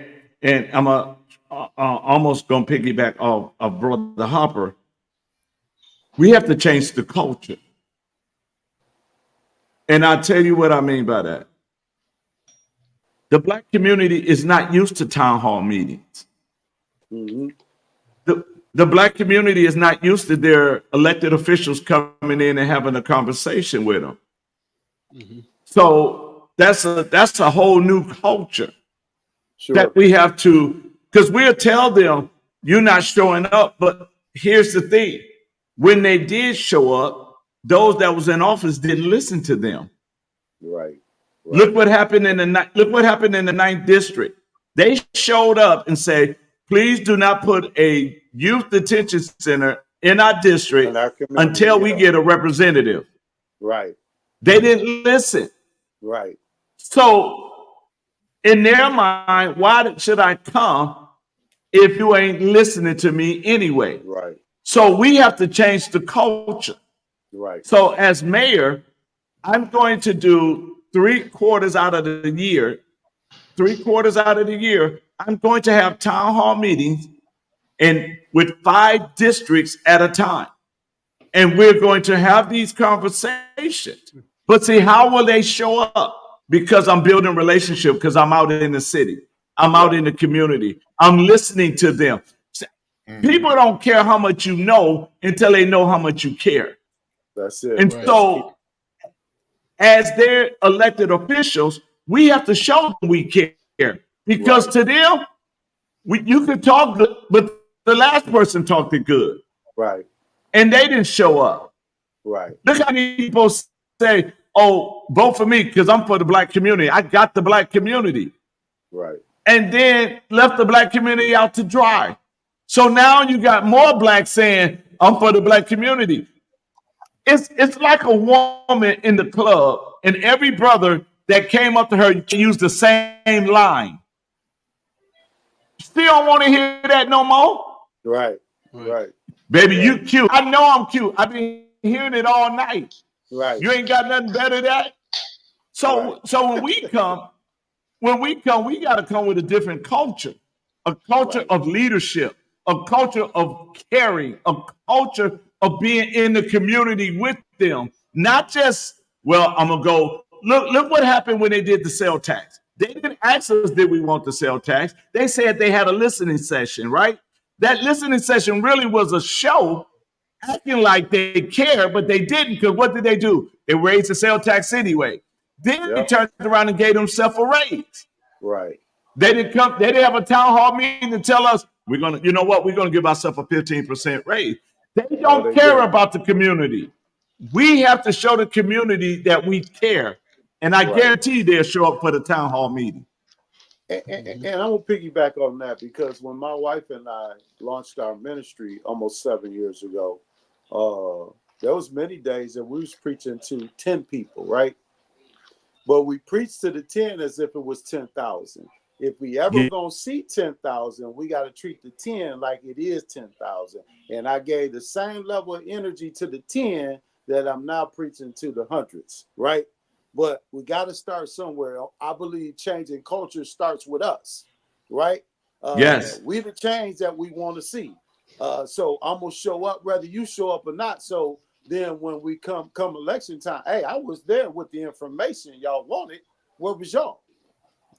I'm almost gonna piggyback off of Brother Hopper. We have to change the culture, and I'll tell you what I mean by that. The Black community is not used to town hall meetings. Mm-hmm. The Black community is not used to their elected officials coming in and having a conversation with them. Mm-hmm. So that's a whole new culture that we have to, because we'll tell them you're not showing up. But here's the thing: when they did show up, those that was in office didn't listen to them. Right. Look what happened in the 9th district. They showed up and said, please do not put a youth detention center in our district until we get a representative. Right. They didn't listen. Right. So in their mind, why should I come if you ain't listening to me anyway? Right. So we have to change the culture. Right. So as mayor, I'm going to do 3/4 out of the year, I'm going to have town hall meetings and with 5 districts at a time. And we're going to have these conversations. But see, how will they show up? Because I'm building relationship, because I'm out in the city. I'm out in the community. I'm listening to them. People don't care how much you know until they know how much you care. That's it. And so as their elected officials, we have to show them we care. Because to them, you can talk good, but the last person talked it good. Right. And they didn't show up. Right. Look how many people say, oh, vote for me because I'm for the Black community. I got the Black community. Right. And then left the Black community out to dry. So now you got more Blacks saying, I'm for the Black community. it's like a woman in the club, and every brother that came up to her used the same line. Still don't want to hear that no more. Right. Right. Right. Baby, Right. you cute. I know I'm cute. I've been hearing it all night. Right. You ain't got nothing better than that. So Right. so when we got to come with a different culture, a culture Right. of leadership, a culture of caring, a culture of being in the community with them. Not just, well, I'm gonna go. Look what happened when they did the sale tax. They didn't ask us, did we want the sale tax? They said they had a listening session, right? That listening session really was a show acting like they care, but they didn't, because what did they do? They raised the sales tax anyway. Then they Yep. turned around and gave themselves a raise. Right. They didn't come, they didn't have a town hall meeting to tell us, we're gonna, you know what, we're gonna give ourselves a 15% raise. They No, don't they care didn't. about the community. We have to show the community that we care. And I Right. guarantee they'll show up for the town hall meeting. And I'm gonna piggyback on that, because when my wife and I launched our ministry almost 7 years ago, there was many days that we was preaching to 10 people, right? But we preached to the 10 as if it was 10,000. If we ever Yeah. gonna see 10,000, we got to treat the 10 like it is 10,000. And I gave the same level of energy to the 10 that I'm now preaching to the hundreds, right? But we got to start somewhere. I believe changing culture starts with us, right? Yes. We the change that we want to see. So I'm gonna show up whether you show up or not. So then when we come election time, hey, I was there with the information y'all wanted. Where was y'all?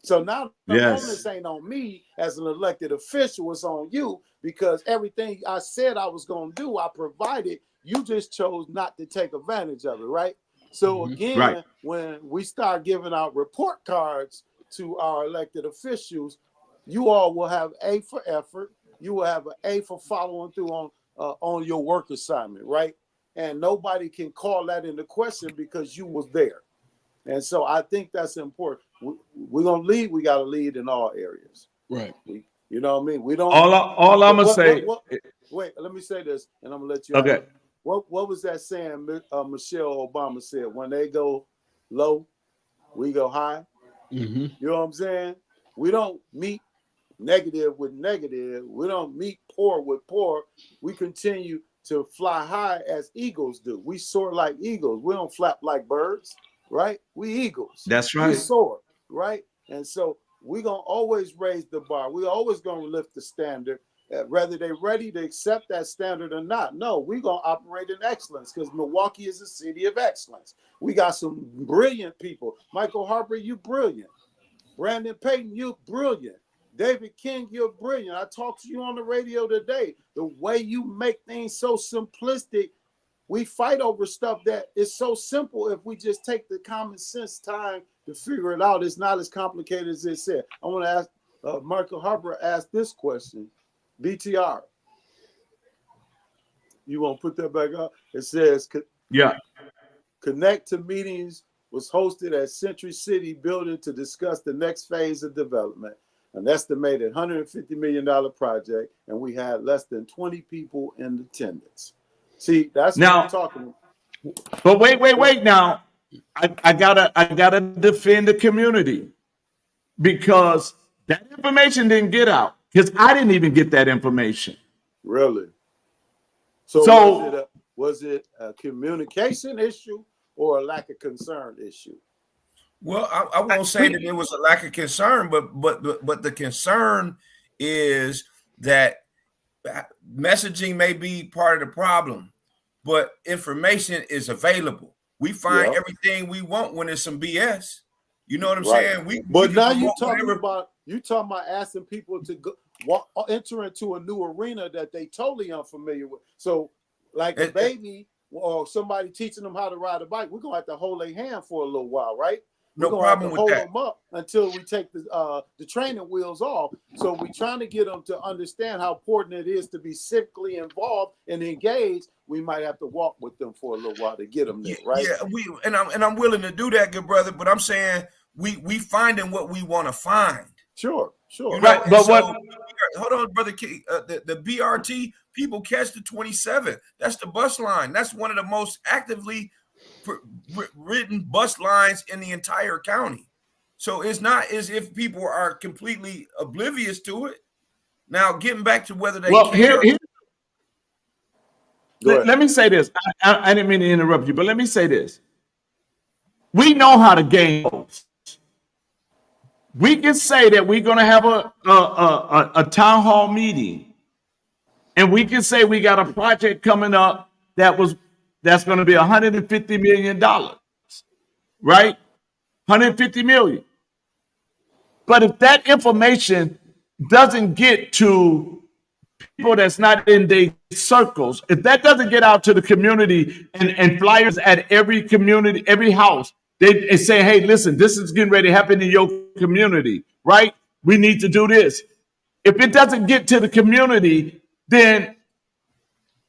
So now the Yes. onus ain't on me as an elected official, it's on you, because everything I said I was going to do, I provided. You just chose not to take advantage of it, right? So again, Right. when we start giving out report cards to our elected officials, you all will have A for effort. You will have an A for following through on your work assignment, right? And nobody can call that into question because you was there. And so I think that's important. We're gonna lead. We got to lead in all areas. Right. You know what I mean? We don't. All I'm gonna say. Wait, let me say this, and I'm gonna let you. Okay. What was that saying? Michelle Obama said, "When they go low, we go high." Mm-hmm. You know what I'm saying? We don't meet negative with negative. We don't meet poor with poor. We continue to fly high as eagles do. We soar like eagles. We don't flap like birds, right? We eagles. That's We right. soar, right? And so we're going to always raise the bar. We're always going to lift the standard, whether they're ready to accept that standard or not. No, we're going to operate in excellence, because Milwaukee is a city of excellence. We got some brilliant people. Michael Harper, you brilliant. Brandon Payton, you brilliant. David King, you're brilliant. I talked to you on the radio today. The way you make things so simplistic, we fight over stuff that is so simple. If we just take the common sense time to figure it out, it's not as complicated as it said. I want to ask Michael Harper asked this question. BTR. You want to put that back up? It says, Yeah. Connect to meetings was hosted at Century City Building to discuss the next phase of development. An estimated $150 million project, and we had less than 20 people in attendance. See, that's what I'm talking about. But wait. Now, I gotta defend the community, because that information didn't get out. Because I didn't even get that information. Really? So was it a communication issue or a lack of concern issue? Well, I won't say that it was a lack of concern, but the concern is that messaging may be part of the problem, but information is available. We find everything we want when it's some BS. You know what I'm saying? But now you're talking about asking people to go enter into a new arena that they totally unfamiliar with. So, like a baby or somebody teaching them how to ride a bike, we're gonna have to hold their hand for a little while, right? No problem with that. Hold them up until we take the training wheels off. So we're trying to get them to understand how important it is to be civically involved and engaged. We might have to walk with them for a little while to get them there, right? Yeah, I'm willing to do that, good brother. But I'm saying we finding what we want to find. Sure. You know, right, but hold on, brother. The BRT people catch the 27. That's the bus line. That's one of the most actively written bus lines in the entire county. So it's not as if people are completely oblivious to it. Now, getting back to whether they care. Let me say this. I didn't mean to interrupt you, but let me say this. We know how the game goes. We can say that we're going to have a town hall meeting, and we can say we got a project coming up that's going to be $150 million, right? $150 million. But if that information doesn't get to people that's not in their circles, if that doesn't get out to the community and flyers at every community, every house, they say, hey, listen, this is getting ready to happen in your community, right? We need to do this. If it doesn't get to the community, then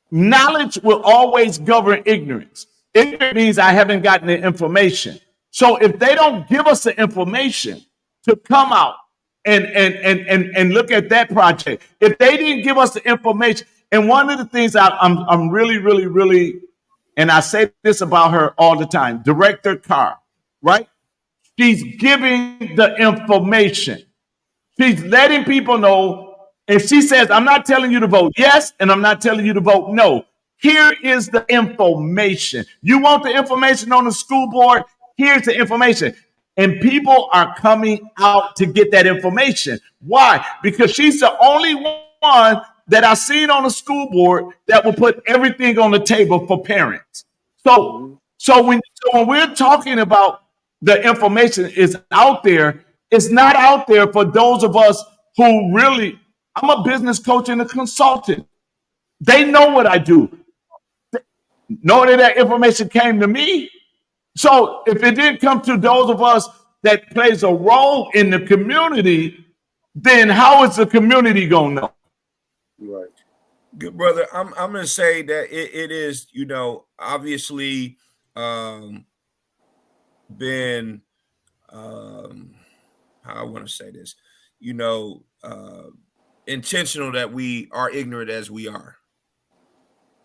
knowledge will always govern ignorance. Ignorance means I haven't gotten the information. So if they don't give us the information to come out and look at that project, if they didn't give us the information, and one of the things I'm really, and I say this about her all the time, Director Carr, right? She's giving the information. She's letting people know. If she says, I'm not telling you to vote yes, and I'm not telling you to vote no. Here is the information. You want the information on the school board? Here's the information. And people are coming out to get that information. Why? Because she's the only one that I've seen on the school board that will put everything on the table for parents. So when we're talking about the information is out there, it's not out there for those of us who really, I'm a business coach and a consultant. They know what I do. Know that information came to me. So if it didn't come to those of us that plays a role in the community, then how is the community going to know? Right. Good brother. I'm going to say that it is, obviously been, how I want to say this, intentional that we are ignorant as we are,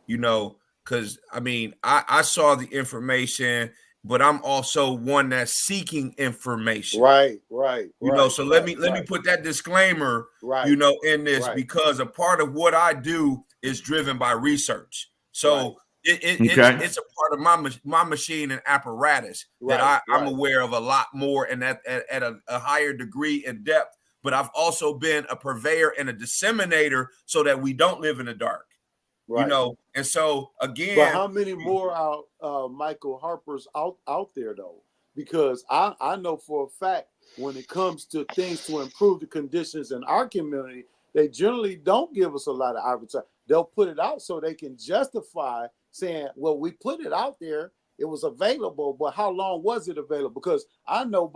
because I saw the information, but I'm also one that's seeking information. Right. So let me put that disclaimer, in this, because a part of what I do is driven by research. So it's a part of my machine and apparatus that I'm aware of a lot more and at a higher degree in depth. But I've also been a purveyor and a disseminator so that we don't live in the dark. Right. And so again, but how many more are Michael Harper's out there though? Because I know for a fact when it comes to things to improve the conditions in our community, they generally don't give us a lot of advertising. They'll put it out so they can justify saying, well, we put it out there, it was available, but how long was it available? Because I know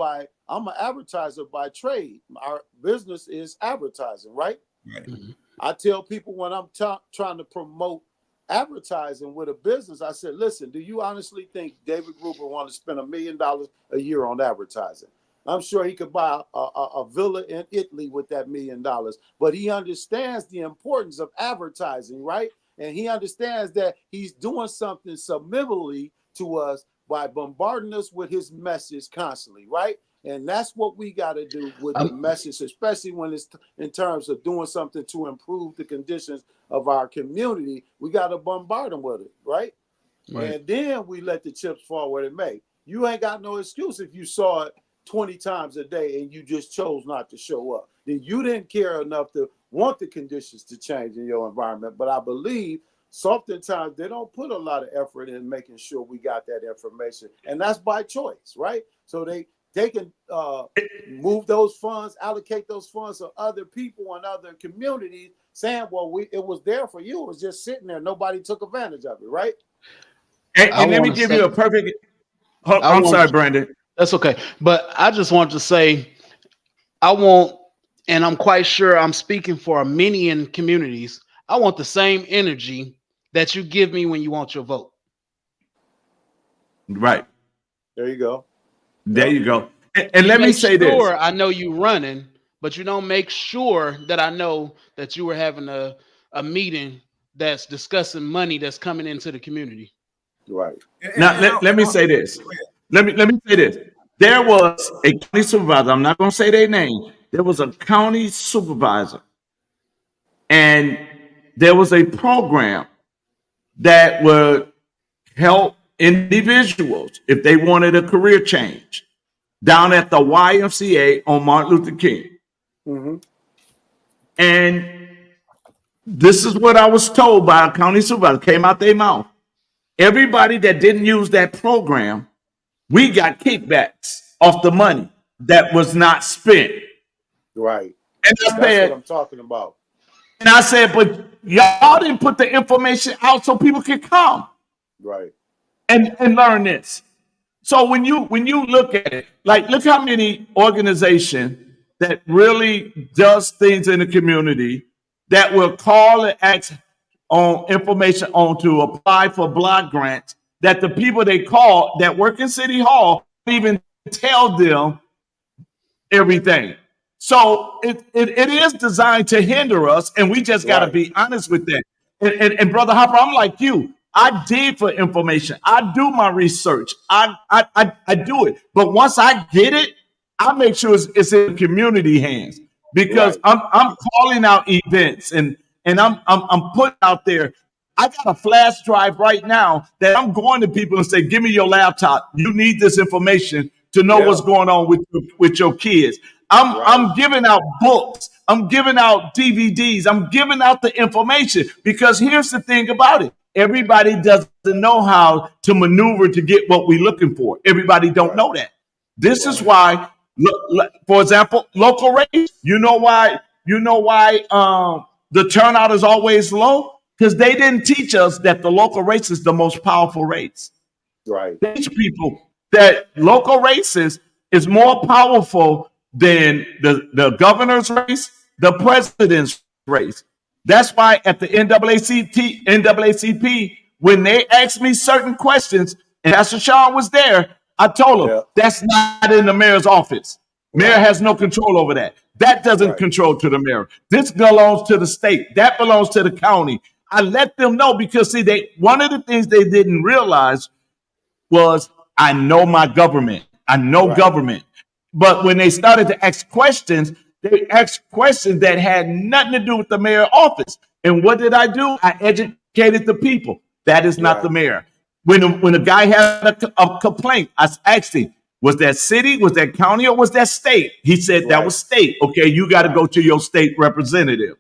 I'm an advertiser by trade. Our business is advertising, right? Mm-hmm. I tell people when I'm trying to promote advertising with a business, I said, listen, do you honestly think David Gruber wants to spend $1 million a year on advertising? I'm sure he could buy a villa in Italy with that $1 million, but he understands the importance of advertising, right? And he understands that he's doing something subliminally to us by bombarding us with his message constantly, right? And that's what we got to do with the message, especially when it's in terms of doing something to improve the conditions of our community. We got to bombard them with it, right? And then we let the chips fall where they may. You ain't got no excuse if you saw it 20 times a day and you just chose not to show up. Then you didn't care enough to want the conditions to change in your environment. But I believe oftentimes they don't put a lot of effort in making sure we got that information. And that's by choice, right? So they can move those funds, allocate those funds to other people and other communities, saying, well, it was there for you. It was just sitting there. Nobody took advantage of it, right? And let me give you a perfect... I'm sorry, Brandon. That's okay. But I just wanted to say, I want, and I'm quite sure I'm speaking for Armenian communities, I want the same energy that you give me when you want your vote. Right. There you go. There you go. And let me say this. I know you running, but you don't make sure that I know that you were having a meeting that's discussing money that's coming into the community. Right. Now let me say this. Let me say this. There was a county supervisor. I'm not going to say their name. There was a county supervisor, and there was a program that would help individuals if they wanted a career change down at the YMCA on Martin Luther King. Mm-hmm. And this is what I was told by a county supervisor, came out their mouth. Everybody that didn't use that program, we got kickbacks off the money that was not spent. Right. And That's what I'm talking about. I said, but y'all didn't put the information out so people could come Right. and learn this. So when you look at it, like look how many organizations that really does things in the community that will call and ask on information on to apply for block grants, that the people they call that work in City Hall even tell them everything. So it is designed to hinder us, and we just got to be honest with that. And Brother Hopper, I'm like you. I dig for information. I do my research. I do it. But once I get it, I make sure it's in community hands because I'm calling out events and I'm putting out there. I got a flash drive right now that I'm going to people and say, give me your laptop. You need this information to know what's going on with your kids. I'm giving out books. I'm giving out DVDs. I'm giving out the information because here's the thing about it. Everybody doesn't know how to maneuver to get what we're looking for. Everybody don't know that. This is why, for example, local race. You know why the turnout is always low? Because they didn't teach us that the local race is the most powerful race. Right. They teach people that local races is more powerful than the governor's race, the president's race. That's why at the NAACP, when they asked me certain questions, and Pastor Sean was there, I told him that's not in the mayor's office. Mayor has no control over that. That doesn't control to the mayor. This belongs to the state. That belongs to the county. I let them know because see, one of the things they didn't realize was I know my government. I know government. But when they started to ask questions, they asked questions that had nothing to do with the mayor's office. And what did I do? I educated the people. That is not the mayor. When a guy had a complaint, I asked him, was that city, was that county, or was that state? He said that was state. Okay, you got to go to your state representative.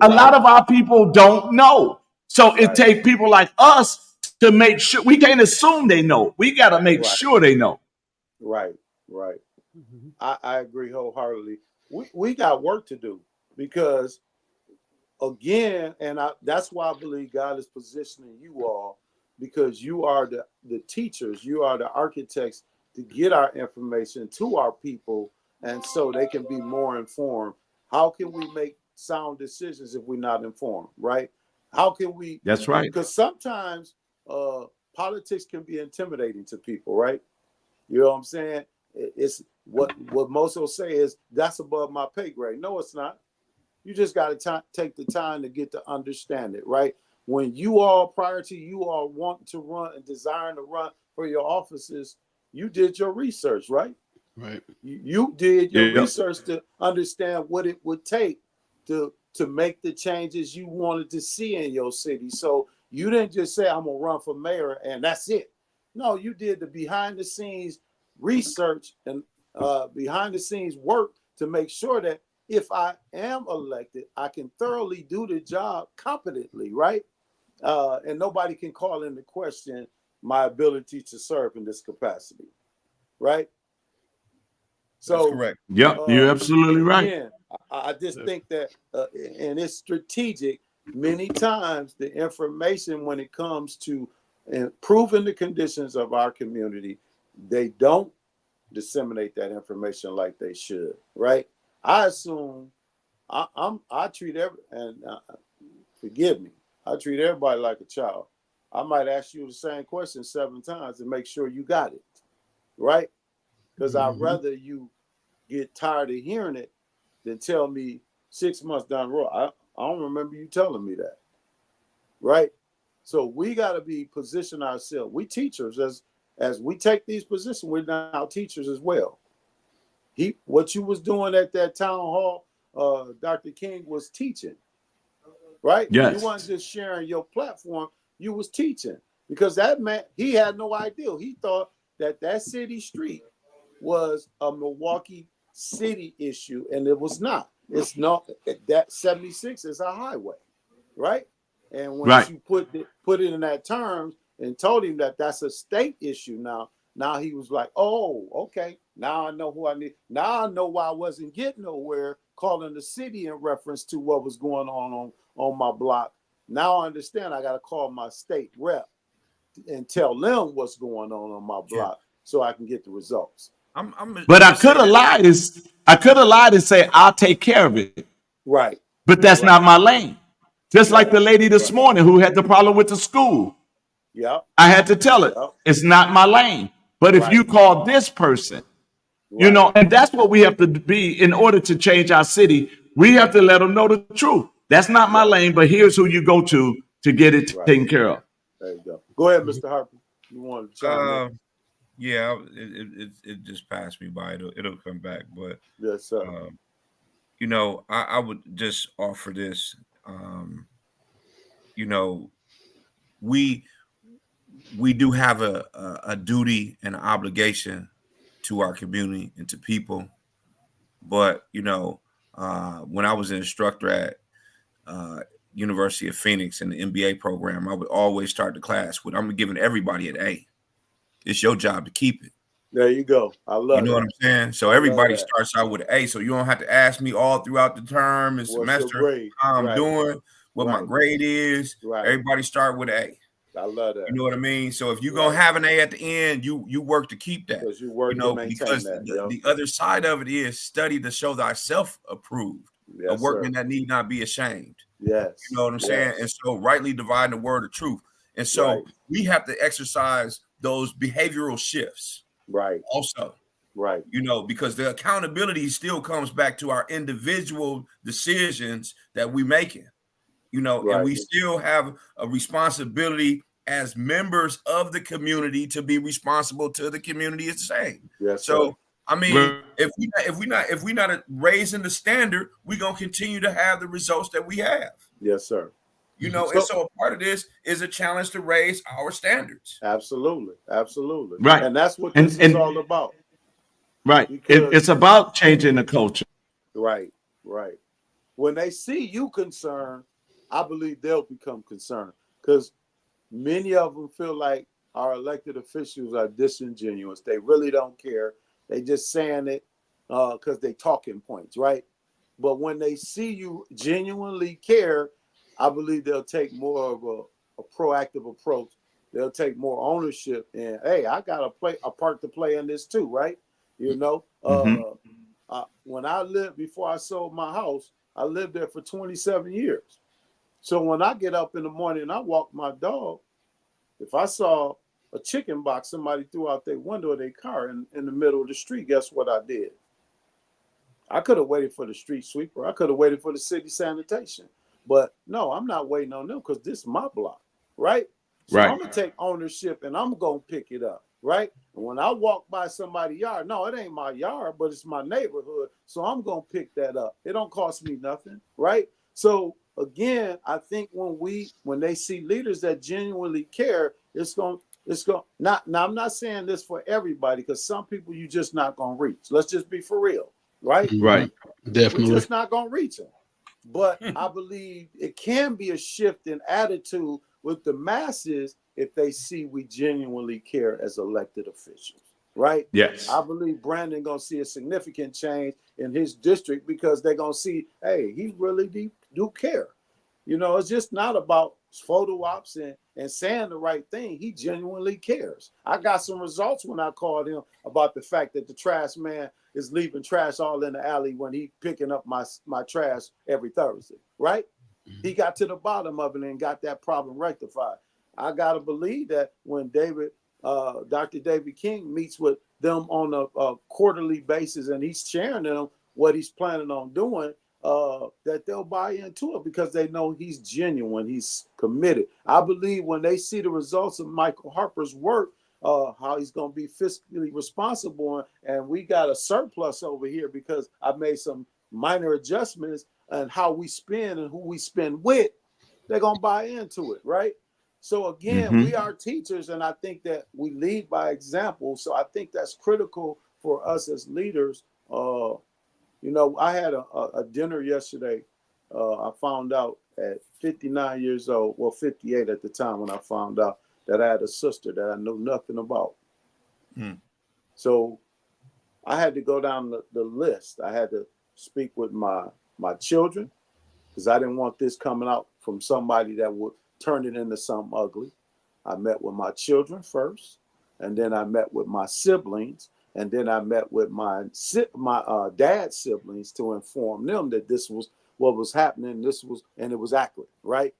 A lot of our people don't know. So it takes people like us to make sure. We can't assume they know. We got to make sure they know. Right. I agree wholeheartedly. We got work to do because, again, and that's why I believe God is positioning you all because you are the teachers, you are the architects to get our information to our people and so they can be more informed. How can we make sound decisions if we're not informed, right? How can we? That's right. Because sometimes politics can be intimidating to people, right? You know what I'm saying? It's what most will say is that's above my pay grade. No, it's not. You just got to take the time to get to understand it, right? When you all, prior to you all wanting to run and desiring to run for your offices, you did your research, right? Right. You did your research to understand what it would take to make the changes you wanted to see in your city. So you didn't just say, I'm going to run for mayor and that's it. No, you did the behind the scenes research and behind the scenes work to make sure that if I am elected, I can thoroughly do the job competently, right? And nobody can call into question my ability to serve in this capacity, right? So, that's correct. Yep, you're absolutely right. Again, I just think that, and it's strategic. Many times, the information when it comes to improving the conditions of our community, they don't disseminate that information like they should, right? I assume I treat forgive me, I treat everybody like a child. I might ask you the same question 7 times to make sure you got it, right? Because I'd rather you get tired of hearing it than tell me 6 months down the road. I don't remember you telling me that, right? So we got to be position ourselves. We teachers, as we take these positions, we're now teachers as well. What you was doing at that town hall, Dr. King was teaching, right? Yes. You weren't just sharing your platform, you was teaching. Because that man, he had no idea. He thought that city street was a Milwaukee city issue, and it was not. It's not. That 76 is a highway, right? And once Right. you put it in that terms and told him that that's a state issue now he was like, oh, okay. Now I know who I need. Now I know why I wasn't getting nowhere calling the city in reference to what was going on my block. Now I understand I got to call my state rep and tell them what's going on my block so I can get the results. But I could have lied. I could have lied and say I'll take care of it. Right. But that's not my lane. Just like the lady this Right. morning who had the problem with the school. Yeah. I had to tell it, it's not my lane. But if you call this person, you know, and that's what we have to be in order to change our city. We have to let them know the truth. That's not my lane, but here's who you go to get it taken care of. There you go. Go ahead, Mr. Harper. You want to chime in? Yeah, it just passed me by. It'll come back, but Yes, sir. you know, I would just offer this. You know, we do have a duty and an obligation to our community and to people. But you know, when I was an instructor at University of Phoenix in the MBA program, I would always start the class with, "I'm giving everybody an A. It's your job to keep it." There you go. I love it. You know what I'm saying? So everybody starts out with an A. So you don't have to ask me all throughout the term and semester how I'm doing, what my grade is. Everybody start with an A. I love that. You know what I mean? So if you're gonna have an A at the end, you work to keep that. Because you work to maintain because that. The other side of it is study to show thyself approved, a workman that need not be ashamed. Yes. You know what I'm saying? And so rightly dividing the word of truth. And so we have to exercise those behavioral shifts. Right. Also. Right. You know, because the accountability still comes back to our individual decisions that we making. You know, and we still have a responsibility as members of the community to be responsible to the community the same. Yes. So Sir. I mean, if we not raising the standard, we're gonna continue to have the results that we have. Yes, sir. You know, and so a part of this is a challenge to raise our standards. Absolutely. Absolutely. Right. And that's what this is all about. Right. It's about changing the culture. Right. Right. When they see you concerned, I believe they'll become concerned, because many of them feel like our elected officials are disingenuous. They really don't care. They just saying it because they talking points, right? But when they see you genuinely care, I believe they'll take more of a proactive approach. They'll take more ownership, and hey, I got a part to play in this too, right? You know, when I lived, before I sold my house, I lived there for 27 years. So when I get up in the morning and I walk my dog, if I saw a chicken box somebody threw out their window of their car in the middle of the street, guess what I did? I could have waited for the street sweeper. I could have waited for the city sanitation. But no, I'm not waiting on them, because this is my block, right? So I'm going to take ownership and I'm going to pick it up, right? And when I walk by somebody's yard, no, it ain't my yard, but it's my neighborhood. So I'm going to pick that up. It don't cost me nothing, right? So again, I think when they see leaders that genuinely care, it's going not. Now I'm not saying this for everybody, because some people you just not going to reach. Let's just be for real, right? Right. Definitely. We're just not going to reach them. But I believe it can be a shift in attitude with the masses if they see we genuinely care as elected officials, right? Yes. I believe Brandon going to see a significant change in his district, because they're going to see, hey, he really do care. You know, it's just not about photo ops and saying the right thing. He genuinely cares. I got some results when I called him about the fact that the trash man is leaving trash all in the alley when he picking up my trash every Thursday, right? He got to the bottom of it and got that problem rectified. I got to believe that when Dr. David King meets with them on a quarterly basis and he's sharing them what he's planning on doing, that they'll buy into it because they know he's genuine, he's committed. I believe when they see the results of Michael Harper's work, how he's going to be fiscally responsible, and we got a surplus over here because I made some minor adjustments and how we spend and who we spend with, they're going to buy into it, right? So again, we are teachers, and I think that we lead by example. So I think that's critical for us as leaders. I had a dinner yesterday. I found out at 59 years old, well, 58 at the time when I found out that I had a sister that I knew nothing about. So I had to go down the list. I had to speak with my children because I didn't want this coming out from somebody that would turn it into something ugly. I met with my children first, and then I met with my siblings, and then I met with my dad's siblings to inform them that this was what was happening. And it was accurate, right?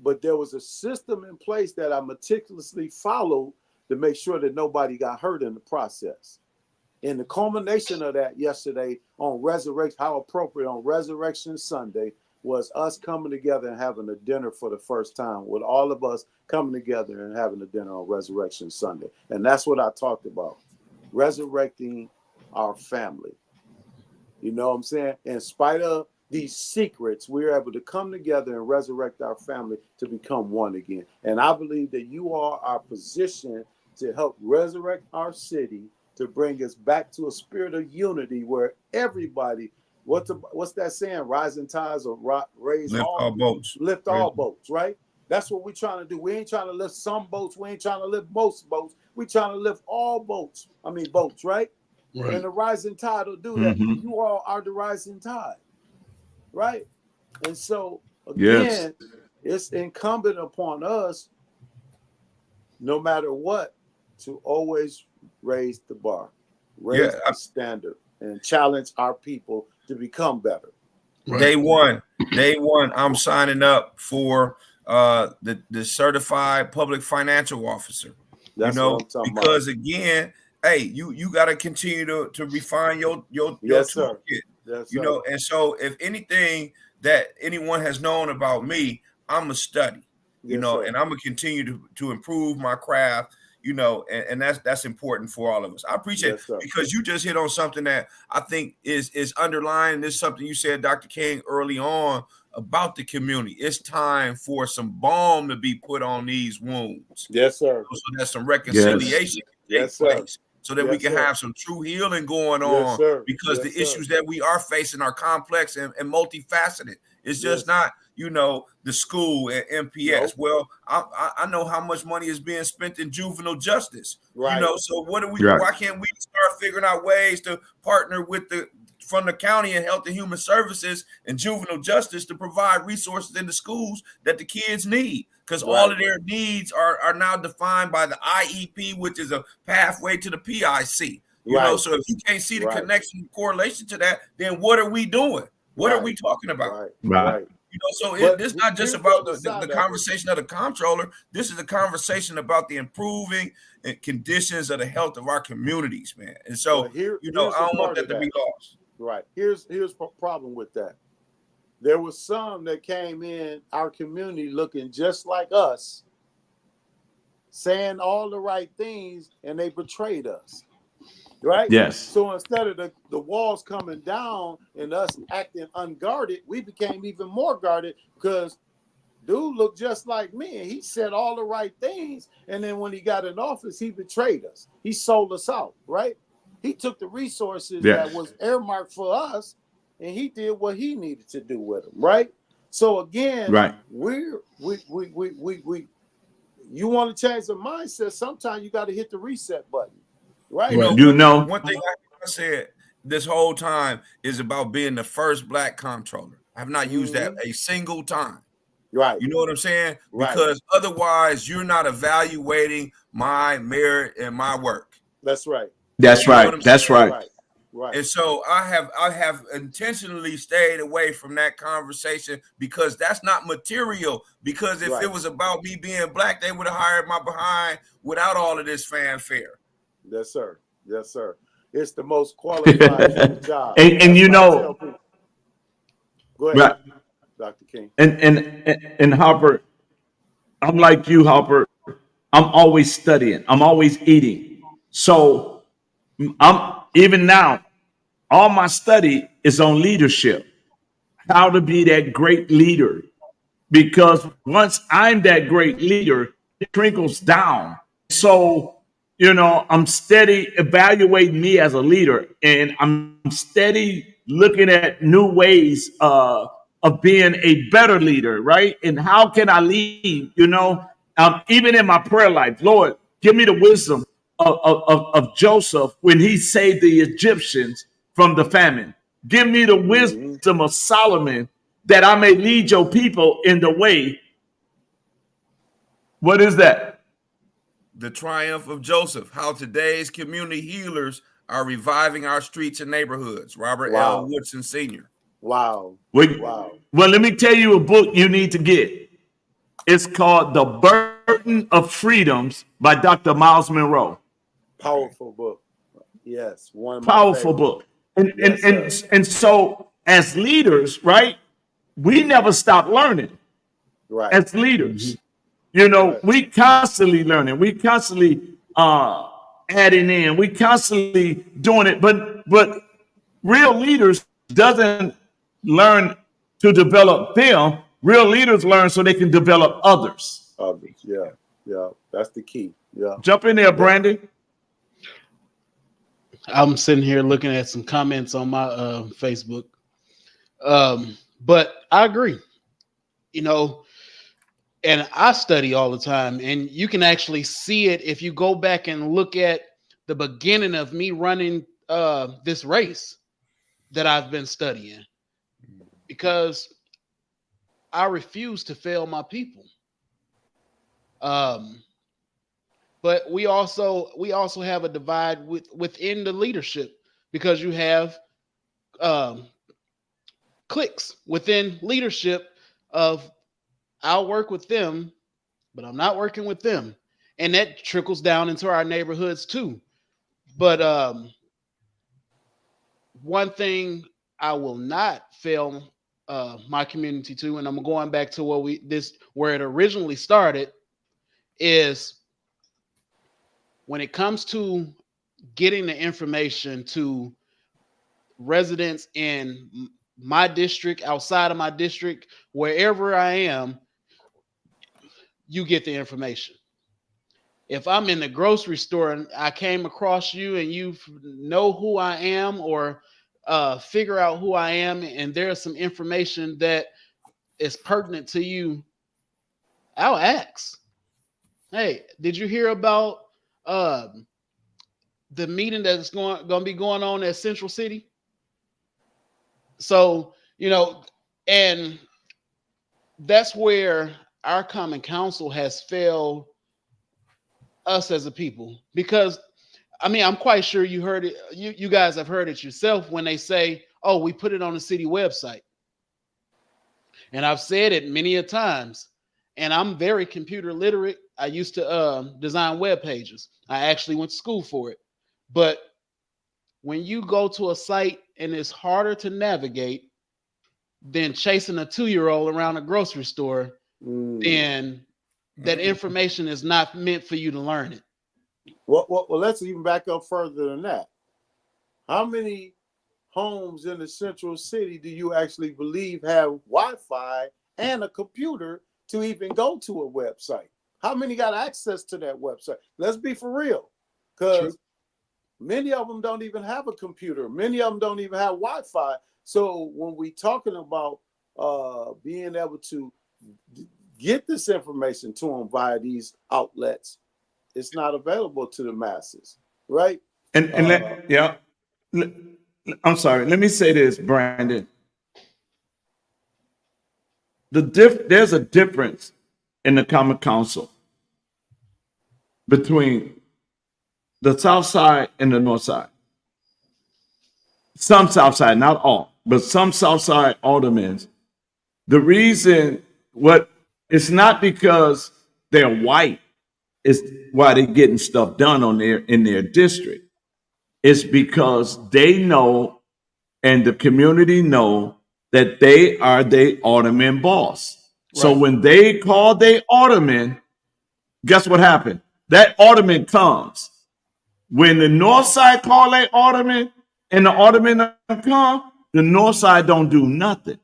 But there was a system in place that I meticulously followed to make sure that nobody got hurt in the process. And the culmination of that yesterday on Resurrection, how appropriate on Resurrection Sunday, was us coming together and having a dinner for the first time, with all of us coming together and having a dinner on Resurrection Sunday. And that's what I talked about, resurrecting our family. You know what I'm saying? In spite of these secrets, we're able to come together and resurrect our family to become one again. And I believe that you all are positioned to help resurrect our city, to bring us back to a spirit of unity where everybody, what's that saying? Rising tides or raise all boats. Lift all boats, right? That's what we're trying to do. We ain't trying to lift some boats. We ain't trying to lift most boats. We're trying to lift all boats, right? And the rising tide will do that. You all are the rising tide, right? And so, again, it's incumbent upon us, no matter what, to always raise the bar, raise the standard, and challenge our people to become better. Day one, I'm signing up for the certified public financial officer. That's what I'm talking because about. Again, hey, you got to continue to refine your toolkit. Yes, And so if anything that anyone has known about me, I'm a study. And I'm gonna continue to improve my craft. And that's important for all of us. I appreciate it because you just hit on something that I think is underlying. This is something you said, Dr. King, early on about the community. It's time for some balm to be put on these wounds. Yes, sir. So that some reconciliation can take place, so that we can have some true healing going on. Because the issues that we are facing are complex and multifaceted. It's just not, the school and MPS. Well, I know how much money is being spent in juvenile justice. So what do we? Why can't we start figuring out ways to partner with from the county and Health and Human Services and juvenile justice to provide resources in the schools that the kids need? Because all of their needs are now defined by the IEP, which is a pathway to the PIC. So if you can't see the connection, correlation to that, then what are we doing? What are we talking about? Right. So it's not just about the conversation of the comptroller. This is a conversation about the improving conditions of the health of our communities, man. And so, I don't want that to be lost. Right. Here's the problem with that. There was some that came in our community looking just like us, saying all the right things, and they betrayed us. Right? Yes. So instead of the walls coming down and us acting unguarded, we became even more guarded because dude looked just like me and he said all the right things. And then when he got in office, he betrayed us. He sold us out, right? He took the resources that was earmarked for us and he did what he needed to do with them, right? So again, you want to change the mindset, sometimes you got to hit the reset button. Right. One thing I said this whole time is about being the first Black comptroller. I have not used that a single time. Right. You know what I'm saying? Because otherwise you're not evaluating my merit and my work. That's right. That's right. That's right. Right. And so I have intentionally stayed away from that conversation because that's not material. Because if it was about me being Black, they would have hired my behind without all of this fanfare. Yes, sir. Yes, sir. It's the most qualified for the job. and That's you what I tell know, people. Go ahead, right? Dr. King. And Harper, I'm like you, Harper. I'm always studying. I'm always eating. So I'm even now. All my study is on leadership, how to be that great leader. Because once I'm that great leader, it trickles down. So, I'm steady evaluating me as a leader, and I'm steady looking at new ways of being a better leader, right? And how can I lead? Even in my prayer life, Lord, give me the wisdom of Joseph when he saved the Egyptians from the famine. Give me the wisdom of Solomon that I may lead your people in the way. What is that? The triumph of Joseph, how today's community healers are reviving our streets and neighborhoods. Robert L. Wow. Woodson Sr. Wow. Well, let me tell you a book you need to get. It's called The Burden of Freedoms by Dr. Miles Monroe. Powerful book. Yes, one of my Powerful favorites. book. And, Yes, and so as leaders, right, we never stop learning right. as leaders. Right. We constantly learning. We constantly adding in. We constantly doing it. But real leaders doesn't learn to develop them. Real leaders learn so they can develop others. Others. Yeah. Yeah. That's the key. Yeah. Jump in there, Brandon. I'm sitting here looking at some comments on my Facebook. But I agree, and I study all the time, and you can actually see it if you go back and look at the beginning of me running this race that I've been studying, because I refuse to fail my people. But we also have a divide within the leadership, because you have cliques within leadership of, I'll work with them, but I'm not working with them. And that trickles down into our neighborhoods too. But one thing I will not fail my community to, and I'm going back to where it originally started, is when it comes to getting the information to residents in my district, outside of my district, wherever I am, you get the information. If I'm in the grocery store and I came across you and you know who I am, or figure out who I am, and there's some information that is pertinent to you, I'll ask, hey, did you hear about the meeting that's going to be going on at Central City? So, and that's where our common council has failed us as a people, because I'm quite sure you heard it. You guys have heard it yourself when they say, oh, we put it on the city website. And I've said it many a times, and I'm very computer literate. I used to design web pages. I actually went to school for it. But when you go to a site and it's harder to navigate than chasing a 2-year-old around a grocery store, then that information is not meant for you to learn it. Well, let's even back up further than that. How many homes in the central city do you actually believe have Wi-Fi and a computer to even go to a website? How many got access to that website? Let's be for real, because many of them don't even have a computer. Many of them don't even have Wi-Fi. So when we talking about being able to get this information to them via these outlets, it's not available to the masses, right? I'm sorry. Let me say this, Brandon. There's a difference in the Common Council between the South Side and the North Side. Some South Side, not all, but some South Side aldermen. The reason it's not because they're white is why they're getting stuff done in their district. It's because they know and the community know that they are the alderman boss. So Right. when they call their alderman, guess what happened? That alderman comes. When the north side call their alderman and the alderman don't come, the north side don't do nothing.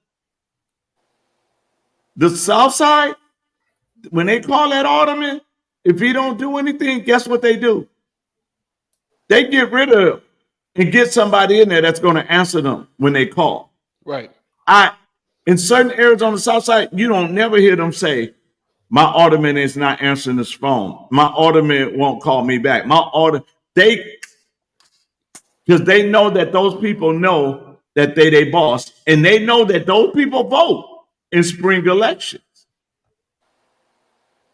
The south side, when they call that alderman, if he don't do anything, guess what they do? They get rid of him and get somebody in there that's going to answer them when they call. Right. In certain areas on the south side, you don't never hear them say, my alderman is not answering his phone. My alderman won't call me back. Because they know that those people know that they boss, and they know that those people vote in spring elections.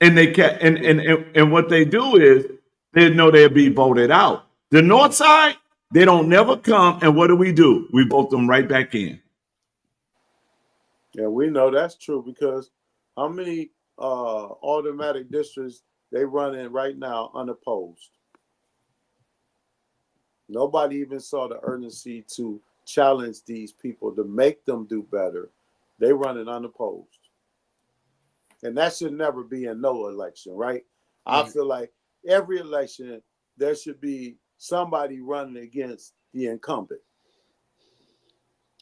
And they can and what they do is they know they'll be voted out. The north side, they don't never come, and what do? We vote them right back in. Yeah, we know that's true because how many automatic districts they run in right now unopposed? Nobody even saw the urgency to challenge these people to make them do better. They run it unopposed. And that should never be in no election, right? I feel like every election, there should be somebody running against the incumbent.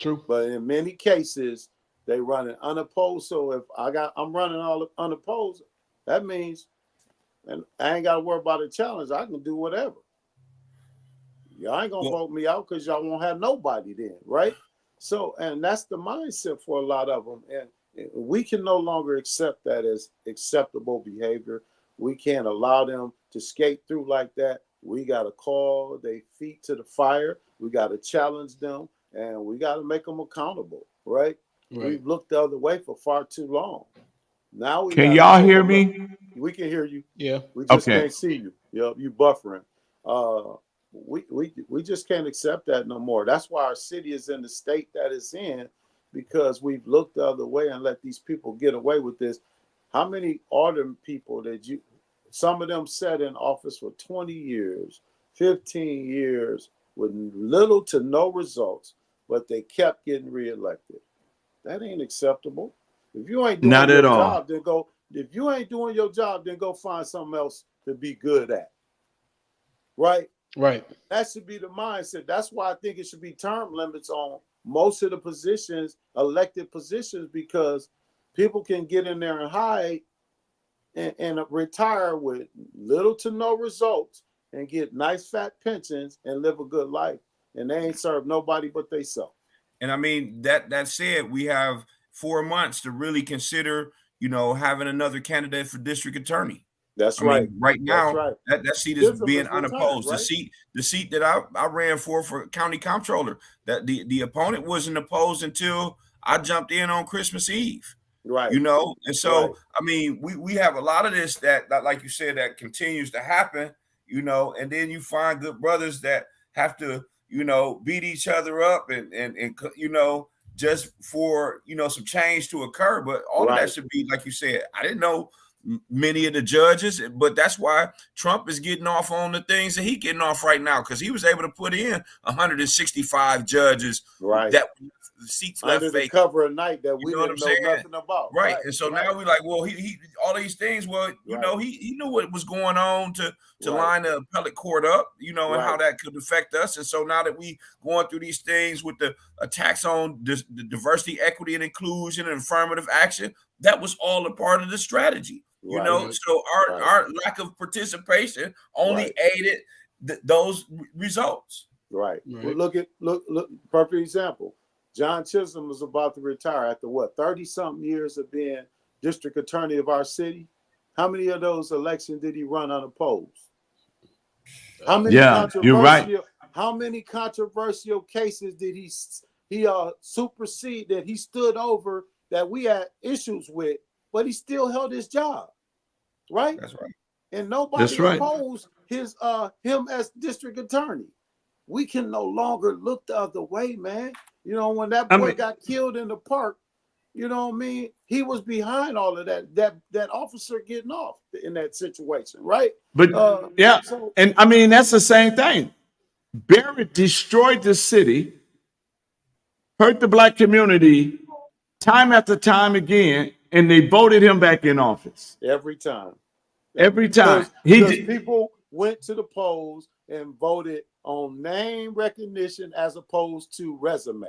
True. But in many cases, they run it unopposed. So if I'm running all unopposed, that means, and I ain't got to worry about a challenge. I can do whatever. Y'all ain't gonna vote me out because y'all won't have nobody then, right? So, and that's the mindset for a lot of them. And we can no longer accept that as acceptable behavior. We can't allow them to skate through like that. We got to call their feet to the fire. We got to challenge them, and we got to make them accountable, right? We've looked the other way for far too long. Now we can y'all hear me? We can hear you. Yeah. We just can't see you. You buffering. We just can't accept that no more. That's why our city is in the state that it's in, because we've looked the other way and let these people get away with this. How many alderman people some of them sat in office for 20 years, 15 years with little to no results, but they kept getting reelected? That ain't acceptable. If you ain't doing Not your at all. job, then go. If you ain't doing your job, then go find something else to be good at. Right? Right. That should be the mindset. That's why I think it should be term limits on most of the positions, elected positions, because people can get in there and hide and retire with little to no results and get nice fat pensions and live a good life. And they ain't serve nobody but they self. And I mean, that said, we have 4 months to really consider, having another candidate for district attorney. That's I right. mean, right now, that seat is being unopposed. Right? The seat that I ran for county comptroller, that the opponent wasn't opposed until I jumped in on Christmas Eve. Right. And so, right. I mean, we have a lot of this that, like you said, that continues to happen, and then you find good brothers that have to, beat each other up and just for, some change to occur. But all of that should be, like you said, I didn't know many of the judges, but that's why Trump is getting off on the things that he's getting off right now, because he was able to put in 165 judges that the seats left under the vacant. cover of night that we didn't know nothing about. Right. And so now we like, well, he all these things. Well, he knew what was going on to line the appellate court up, and how that could affect us. And so now that we going through these things with the attacks on the diversity, equity, and inclusion and affirmative action, that was all a part of the strategy. So our lack of participation only aided those results. Right. Well, look, perfect example. John Chisholm was about to retire after 30-something years of being district attorney of our city. How many of those elections did he run unopposed? How many you're right. How many controversial cases did he supersede, that he stood over, that we had issues with, but he still held his job? Right? That's right. And nobody opposed him as district attorney. We can no longer look the other way, man. When that boy got killed in the park, you know what I mean? He was behind all of that. That officer getting off in that situation, right? But and I mean, that's the same thing. Barrett destroyed the city, hurt the black community time after time again, and they voted him back in office. Every time. Every time. Because people went to the polls and voted on name recognition as opposed to resume.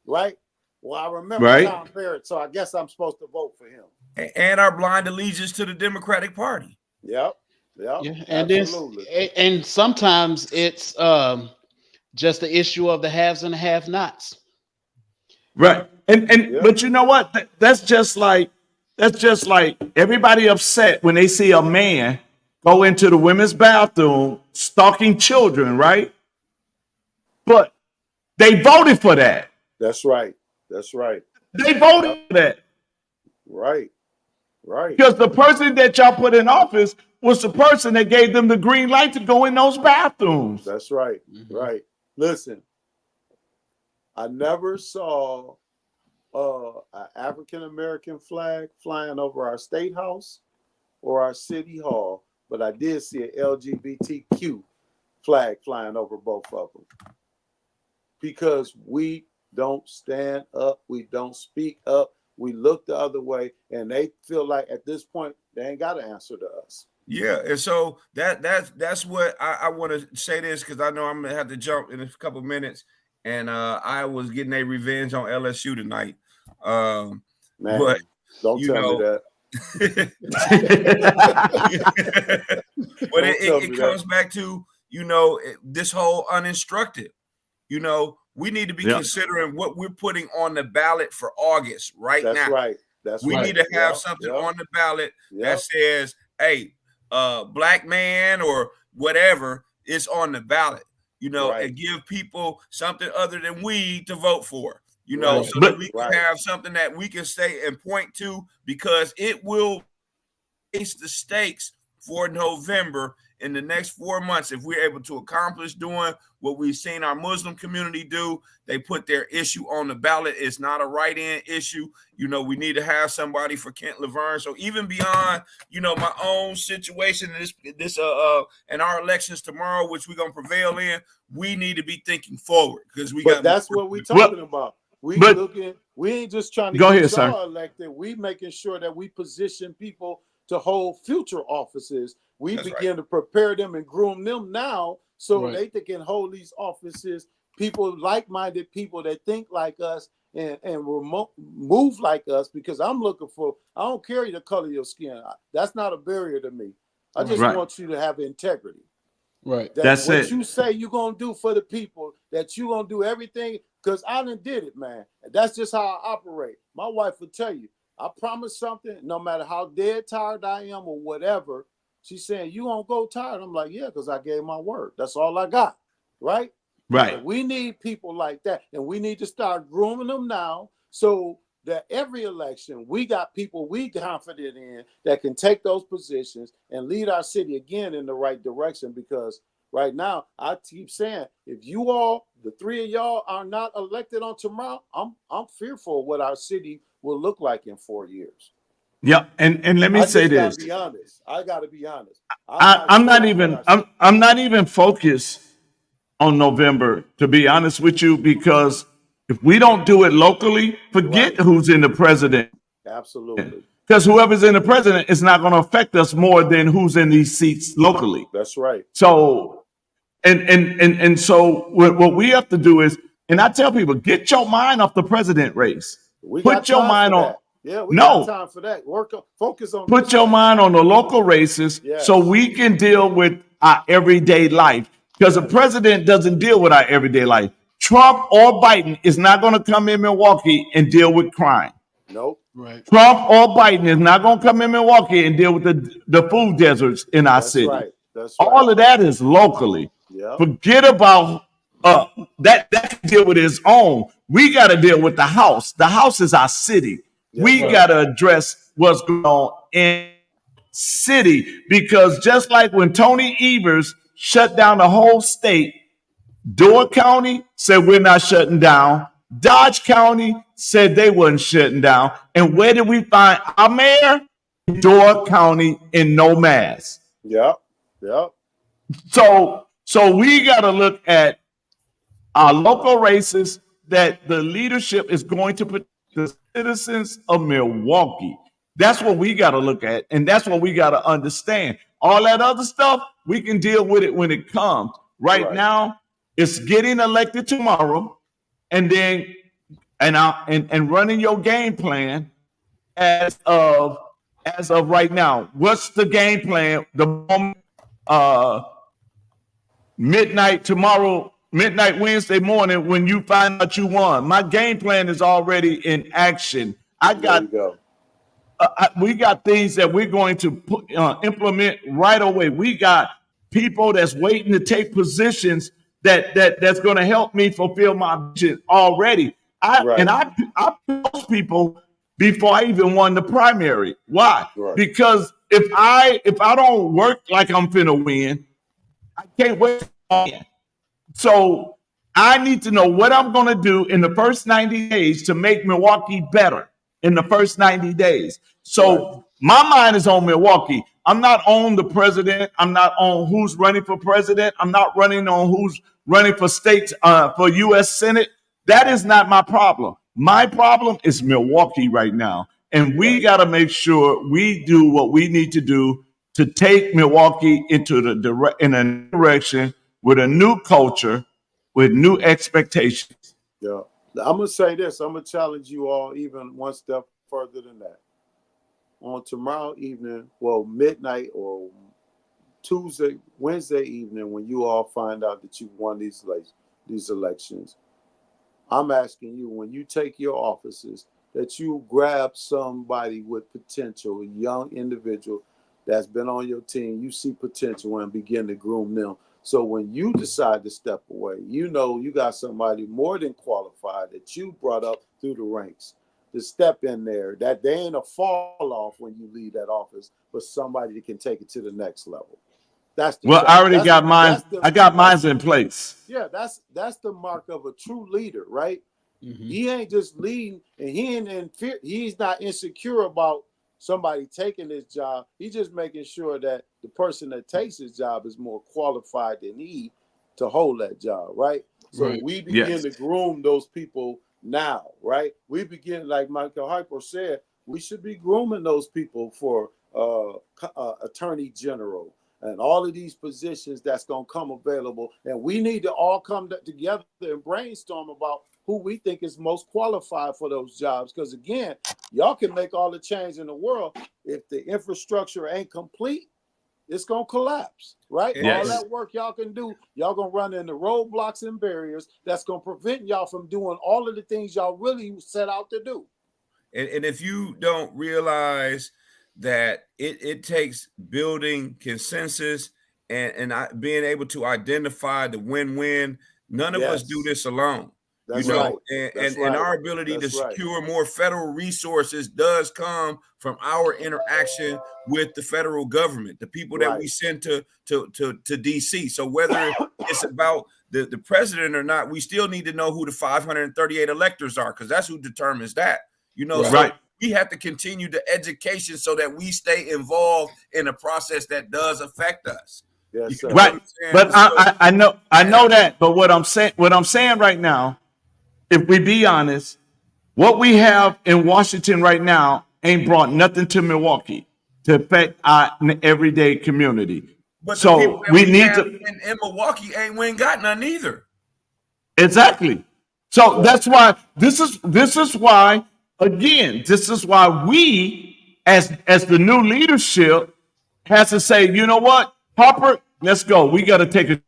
Right? Well, I remember Tom Barrett, so I guess I'm supposed to vote for him. And our blind allegiance to the Democratic Party. Yep. Yeah, and absolutely. And sometimes it's just the issue of the haves and the have-nots. Right. And but you know what? That's just like everybody upset when they see a man go into the women's bathroom stalking children, right? But they voted for that. That's right. That's right. They voted for that. Right. Right. Because the person that y'all put in office was the person that gave them the green light to go in those bathrooms. That's right. Mm-hmm. Right. Listen, I never saw an African-American flag flying over our state house or our city hall, but I did see an LGBTQ flag flying over both of them. Because we don't stand up, we don't speak up, we look the other way, and they feel like at this point they ain't got to answer to us. Yeah, and so that's what I want to say this, because I know I'm gonna have to jump in a couple of minutes, and I was getting a revenge on LSU tonight. Man, but don't tell me that. But it comes back to, this whole uninstructed. We need to be considering what we're putting on the ballot for August now. That's right. We need to have something on the ballot that says, hey, black man or whatever is on the ballot, and give people something other than weed to vote for, so that we can have something that we can say and point to, because it will raise the stakes for November in the next 4 months. If we're able to accomplish doing what we've seen our Muslim community do, they put their issue on the ballot. It's not a write-in issue. We need to have somebody for Kent Laverne. So even beyond, my own situation, and our elections tomorrow, which we're gonna prevail in, we need to be thinking forward, because that's what we're talking about. We ain't just trying to get y'all elected. We making sure that we position people to hold future offices. We begin to prepare them and groom them now, so they can hold these offices. People, like-minded people that think like us and move like us. Because I don't care the color of your skin. That's not a barrier to me. I just want you to have integrity. Right. That's what it. You say you're gonna do for the people, that you're gonna do everything. Because I done did it, man. And that's just how I operate. My wife will tell you, I promise something, no matter how dead tired I am or whatever. She's saying, you won't go tired. I'm like, yeah, because I gave my word. That's all I got. Right? Right. And we need people like that. And we need to start grooming them now, so that every election we got people we confident in that can take those positions and lead our city again in the right direction. Because right now, I keep saying, if you all, the three of y'all, are not elected on tomorrow, I'm fearful of what our city will look like in 4 years. Yeah, and let me say this. I gotta be honest. I'm not even focused on November, to be honest with you, because if we don't do it locally, forget who's in the president. Absolutely. Because whoever's in the president is not going to affect us more than who's in these seats locally. That's right. So, and so what we have to do is, and I tell people, get your mind off the president race. Put your mind on. Yeah, we got time for that. Focus on. Put your mind on the local races, so we can deal with our everyday life. Because the president doesn't deal with our everyday life. Trump or Biden is not going to come in Milwaukee and deal with crime. Nope. Right. Trump or Biden is not going to come in Milwaukee and deal with the food deserts in our city. Right. That's right. All of that is locally. Yeah. Forget about that can deal with its own. We got to deal with the house. The house is our city. We got to address what's going on in city, because just like when Tony Evers shut down the whole state, Door County said we're not shutting down. Dodge County said they wasn't shutting down. And where did we find our mayor? Door County in no mask. Yep. Yep. So So we got to look at our local races that the leadership is going to protect the citizens of Milwaukee. That's what we got to look at, and that's what we got to understand. All that other stuff, we can deal with it when it comes. Right now, it's getting elected tomorrow, and then and running your game plan as of right now. What's the game plan? The moment midnight tomorrow, midnight Wednesday morning, when you find out you won. My game plan is already in action. We got things that we're going to implement right away. We got people that's waiting to take positions that's going to help me fulfill my vision already. I post people before I even won the primary. Why? Because if I don't work like I'm finna win, I can't wait. So I need to know what I'm going to do in the first 90 days to make Milwaukee better in the first 90 days. So my mind is on Milwaukee. I'm not on the president. I'm not on who's running for president. I'm not running on who's running for states, for U.S. Senate. That is not my problem. My problem is Milwaukee right now. And we got to make sure we do what we need to do to take Milwaukee into in a direction with a new culture, with new expectations. Yeah. I'm going to say this. I'm going to challenge you all even one step further than that. On tomorrow evening, well, midnight or Wednesday evening, when you all find out that you've won these elections, I'm asking you, when you take your offices, that you grab somebody with potential, a young individual that's been on your team, you see potential, and begin to groom them. So when you decide to step away, you know you got somebody more than qualified that you brought up through the ranks to step in there, that they ain't a fall off when you leave that office, but somebody that can take it to the next level. That's the I already got mine. I got mine in place. Yeah, that's the mark of a true leader, right? Mm-hmm. He ain't just leading, and he ain't in fear. He's not insecure about somebody taking his job. He's just making sure that the person that takes his job is more qualified than he to hold that job, right? So we begin to groom those people now, right? We begin, like Michael Hyper said, we should be grooming those people for attorney general and all of these positions that's going to come available. And we need to all come together and brainstorm about who we think is most qualified for those jobs. Because again, y'all can make all the change in the world. If the infrastructure ain't complete, it's going to collapse, right? All that work y'all can do, y'all going to run into roadblocks and barriers that's going to prevent y'all from doing all of the things y'all really set out to do. And if you don't realize that it takes building consensus and being able to identify the win-win, none of us do this alone. That's and our ability to secure more federal resources does come from our interaction with the federal government, the people that we send to DC. So whether it's about the president or not, we still need to know who the 538 electors are, because that's who determines that. So we have to continue the education so that we stay involved in a process that does affect us. Yes, but I know that. But what I'm saying right now, if we be honest, what we have in Washington right now ain't brought nothing to Milwaukee to affect our everyday community. But so we need to in Milwaukee ain't got none either. Exactly. So that's why this is why we as the new leadership has to say, you know what, Harper, let's go. We got to take a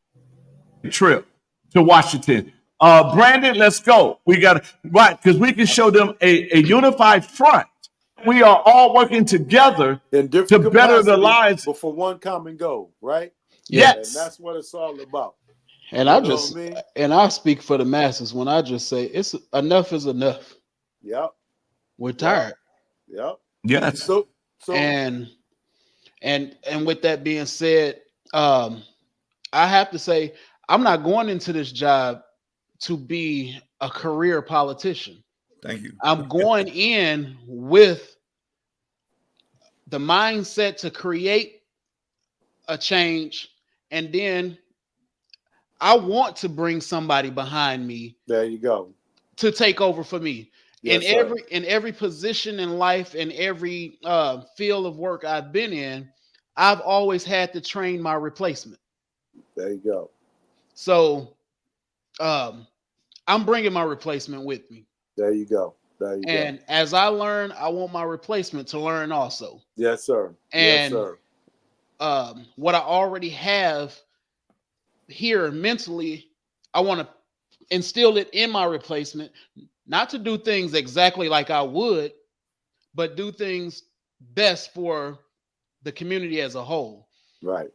trip to Washington. Brandon, let's go. We got to, because we can show them a unified front. We are all working together to better the lives. But for one common goal, right? Yes. And that's what it's all about. And I speak for the masses when I just say enough is enough. Yep. We're tired. Yep. Yes. So and with that being said, I have to say I'm not going into this job to be a career politician. Thank you. I'm going in with the mindset to create a change, and then I want to bring somebody behind me There you go. to take over for me. Yes, sir. In every position in life, in every field of work I've been in, I've always had to train my replacement. There you go. So um, I'm bringing my replacement with me. There you go. There you go. And as I learn, I want my replacement to learn also. Yes, sir. Yes, And sir. What I already have here mentally, I want to instill it in my replacement, not to do things exactly like I would, but do things best for the community as a whole. Right.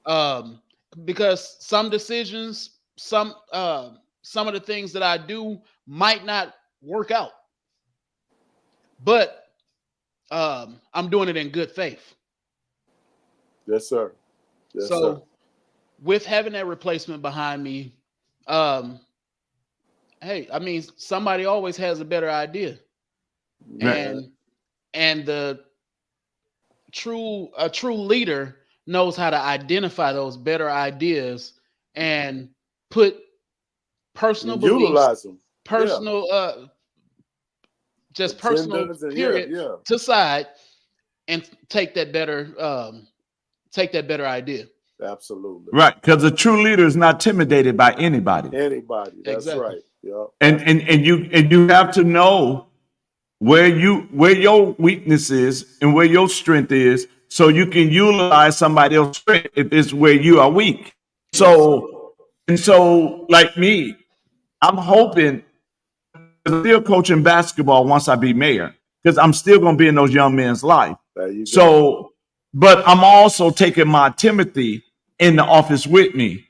Because some decisions, some of the things that I do might not work out, but I'm doing it in good faith. Yes, sir. Yes, So sir. with having that replacement behind me, hey, I mean, somebody always has a better idea, Right. and a true leader knows how to identify those better ideas and put personal And beliefs, utilize them. personal just personal Agendas and period yeah. to side and take that better idea. Absolutely. Right. Because a true leader is not intimidated by anybody. Anybody. That's Exactly. right. Yeah. And you have to know where your weakness is and where your strength is, so you can utilize somebody else's strength if it's where you are weak. So like me, I'm hoping, I'm still coaching basketball once I be mayor, because I'm still gonna be in those young men's life. There you go. So, but I'm also taking my Timothy in the office with me.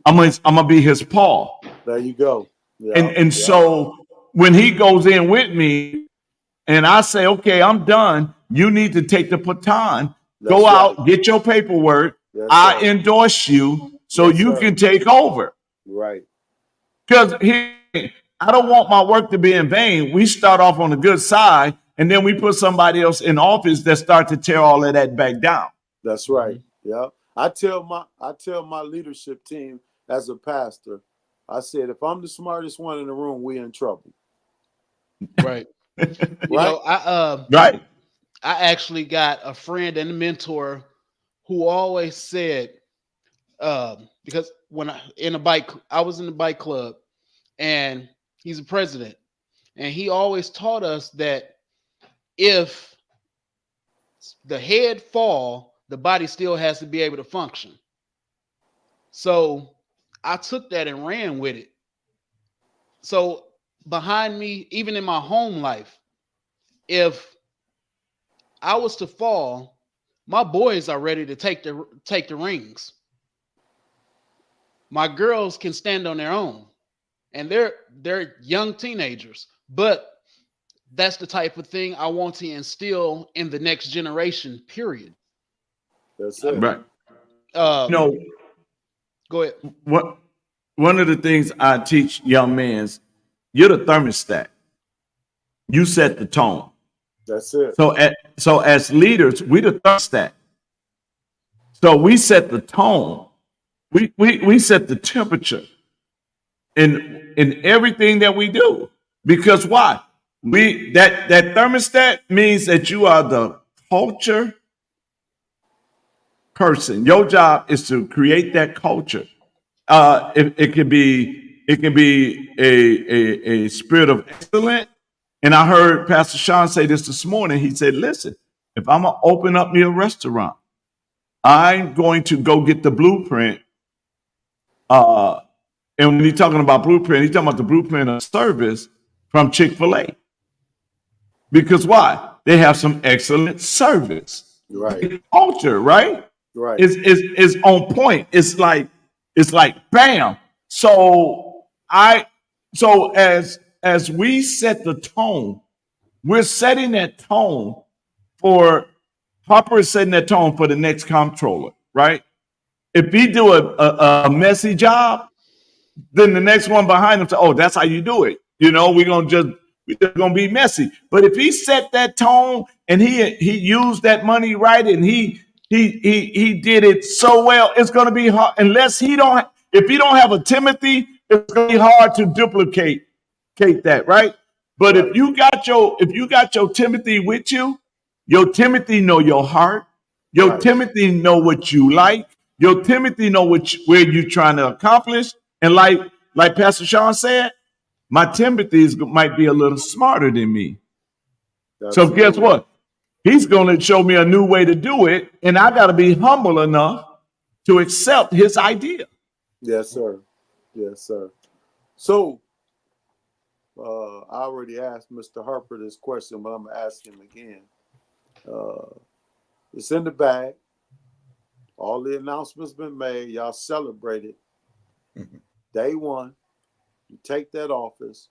I'm gonna be his Paul. There you go. Yeah. And so when he goes in with me and I say, okay, I'm done, you need to take the baton, go That's out, right. get your paperwork. Yes, I sir. endorse you so Yes, you sir. can take over. Right. Because I don't want my work to be in vain. We start off on the good side, and then we put somebody else in office that start to tear all of that back down. That's right. Yeah. I tell my leadership team as a pastor, I said, if I'm the smartest one in the room, we in trouble. Right. You know, Right. I actually got a friend and a mentor who always said, because when I was in the bike club, and he's a president, and he always taught us that if the head fall, the body still has to be able to function. So I took that and ran with it. So behind me, even in my home life, if I was to fall, my boys are ready to take the rings. My girls can stand on their own, and they're young teenagers, but that's the type of thing I want to instill in the next generation. Period. That's it. Right. Go ahead. What one of the things I teach young men is, you're the thermostat. You set the tone. That's it. So as leaders, we the thermostat. So we set the tone. We set the temperature in everything that we do. Because why? That thermostat means that you are the culture person. Your job is to create that culture. It can be a spirit of excellence. And I heard Pastor Sean say this morning. He said, "Listen, if I'm gonna open up me a restaurant, I'm going to go get the blueprint." And when he's talking about blueprint, he's talking about the blueprint of service from Chick-fil-A. Because why? They have some excellent service. Right. Culture, right? Right. Is on point. It's like bam. So as we set the tone, we're setting that tone for Harper is setting that tone for the next comptroller, right? If he do a messy job, then the next one behind him say, "Oh, that's how you do it." You know, we're just gonna be messy. But if he set that tone and he used that money right and he did it so well, it's gonna be hard unless he don't. if you don't have a Timothy, it's gonna be hard to duplicate that, right? But Right. if you got your Timothy with you, your Timothy know your heart. Your Right. Timothy know what you like. Your Timothy know where you're trying to accomplish. And like Pastor Sean said, my Timothy might be a little smarter than me. So guess Absolutely. what? He's going to show me a new way to do it, and I got to be humble enough to accept his idea. Yes, sir. Yes, sir. So I already asked Mr. Harper this question, but I'm gonna ask him again. It's in the bag. All the announcements been made. Y'all celebrated. Day one, you take that office.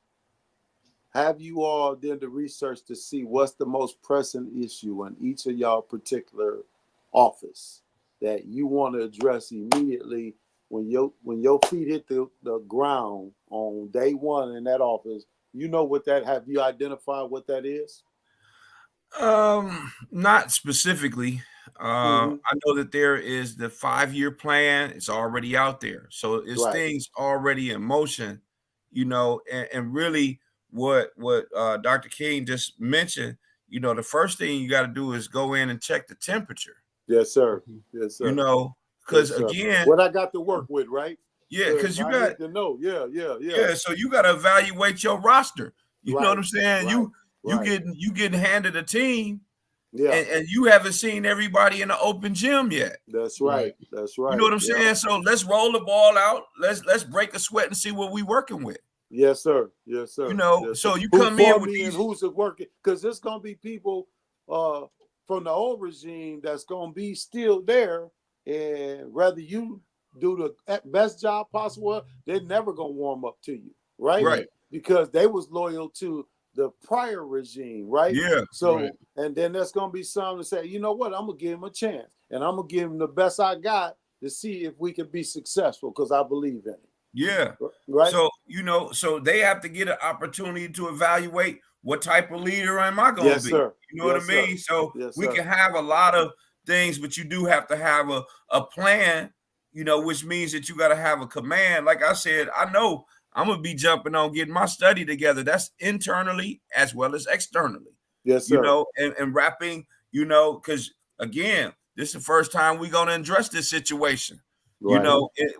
Have you all done the research to see what's the most pressing issue in each of y'all particular office that you want to address immediately when your feet hit the ground on day one in that office? You know what that, have you identified what that is? Not specifically. Mhm. I know that there is the 5-year plan. It's already out there. So it's Right. things already in motion, and really what Dr. King just mentioned, the first thing you got to do is go in and check the temperature, Yes, sir. Yes, sir. because Yes, sir. again, What I got to work with, right? yeah, because Because you I got need to know. Yeah. yeah, so you got to evaluate your roster. You know what Right. I'm saying? Right. You Right. getting handed a team, Yeah. and you haven't seen everybody in the open gym yet. That's right. That's right. You know what I'm Yeah. saying? So let's roll the ball out. Let's break a sweat and see what we working with. Yes, sir. Yes, sir. Yes, sir. So you Who come in for with me and these. who's it working? Because there's gonna be people from the old regime that's gonna be still there, and whether you do the best job possible, they're never gonna warm up to you, right? Right. Because they was loyal to the prior regime, right? Yeah. So, Right. and then there's gonna be some to say, you know what, I'm gonna give him a chance, and I'm gonna give him the best I got to see if we can be successful, because I believe in it. Yeah. Right? So, so they have to get an opportunity to evaluate what type of leader am I going to Yes, be. sir. You know what I Yes, sir. mean? So Yes, we sir. can have a lot of things, but you do have to have a plan, which means that you got to have a command. Like I said, I know I'm going to be jumping on getting my study together. That's internally as well as externally, Yes, sir. and wrapping, because again, this is the first time we're going to address this situation, Right.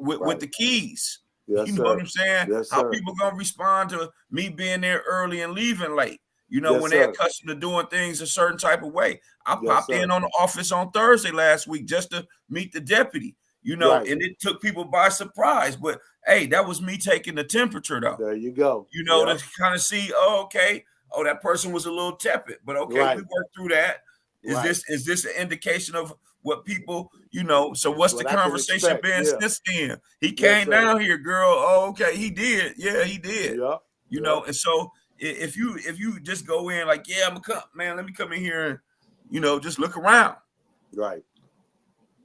with Right. the keys. Yes, You know sir. what I'm saying? Yes, How sir. people gonna respond to me being there early and leaving late? Yes, when they're sir. accustomed to doing things a certain type of way. I Yes, popped sir. in on the office on Thursday last week just to meet the deputy, Right. and it took people by surprise. But hey, that was me taking the temperature though. There you go. To kind of see, okay, that person was a little tepid, but okay, Right. we worked through that. Is Right. this an indication of what people, so what's What the I can conversation expect. been Yeah. since then? He Yes, came sir. down here, girl. Oh, okay, he did. Yeah, he did. Yeah. And so if you just go in like, yeah, I'm gonna come, man, let me come in here and just look around. Right.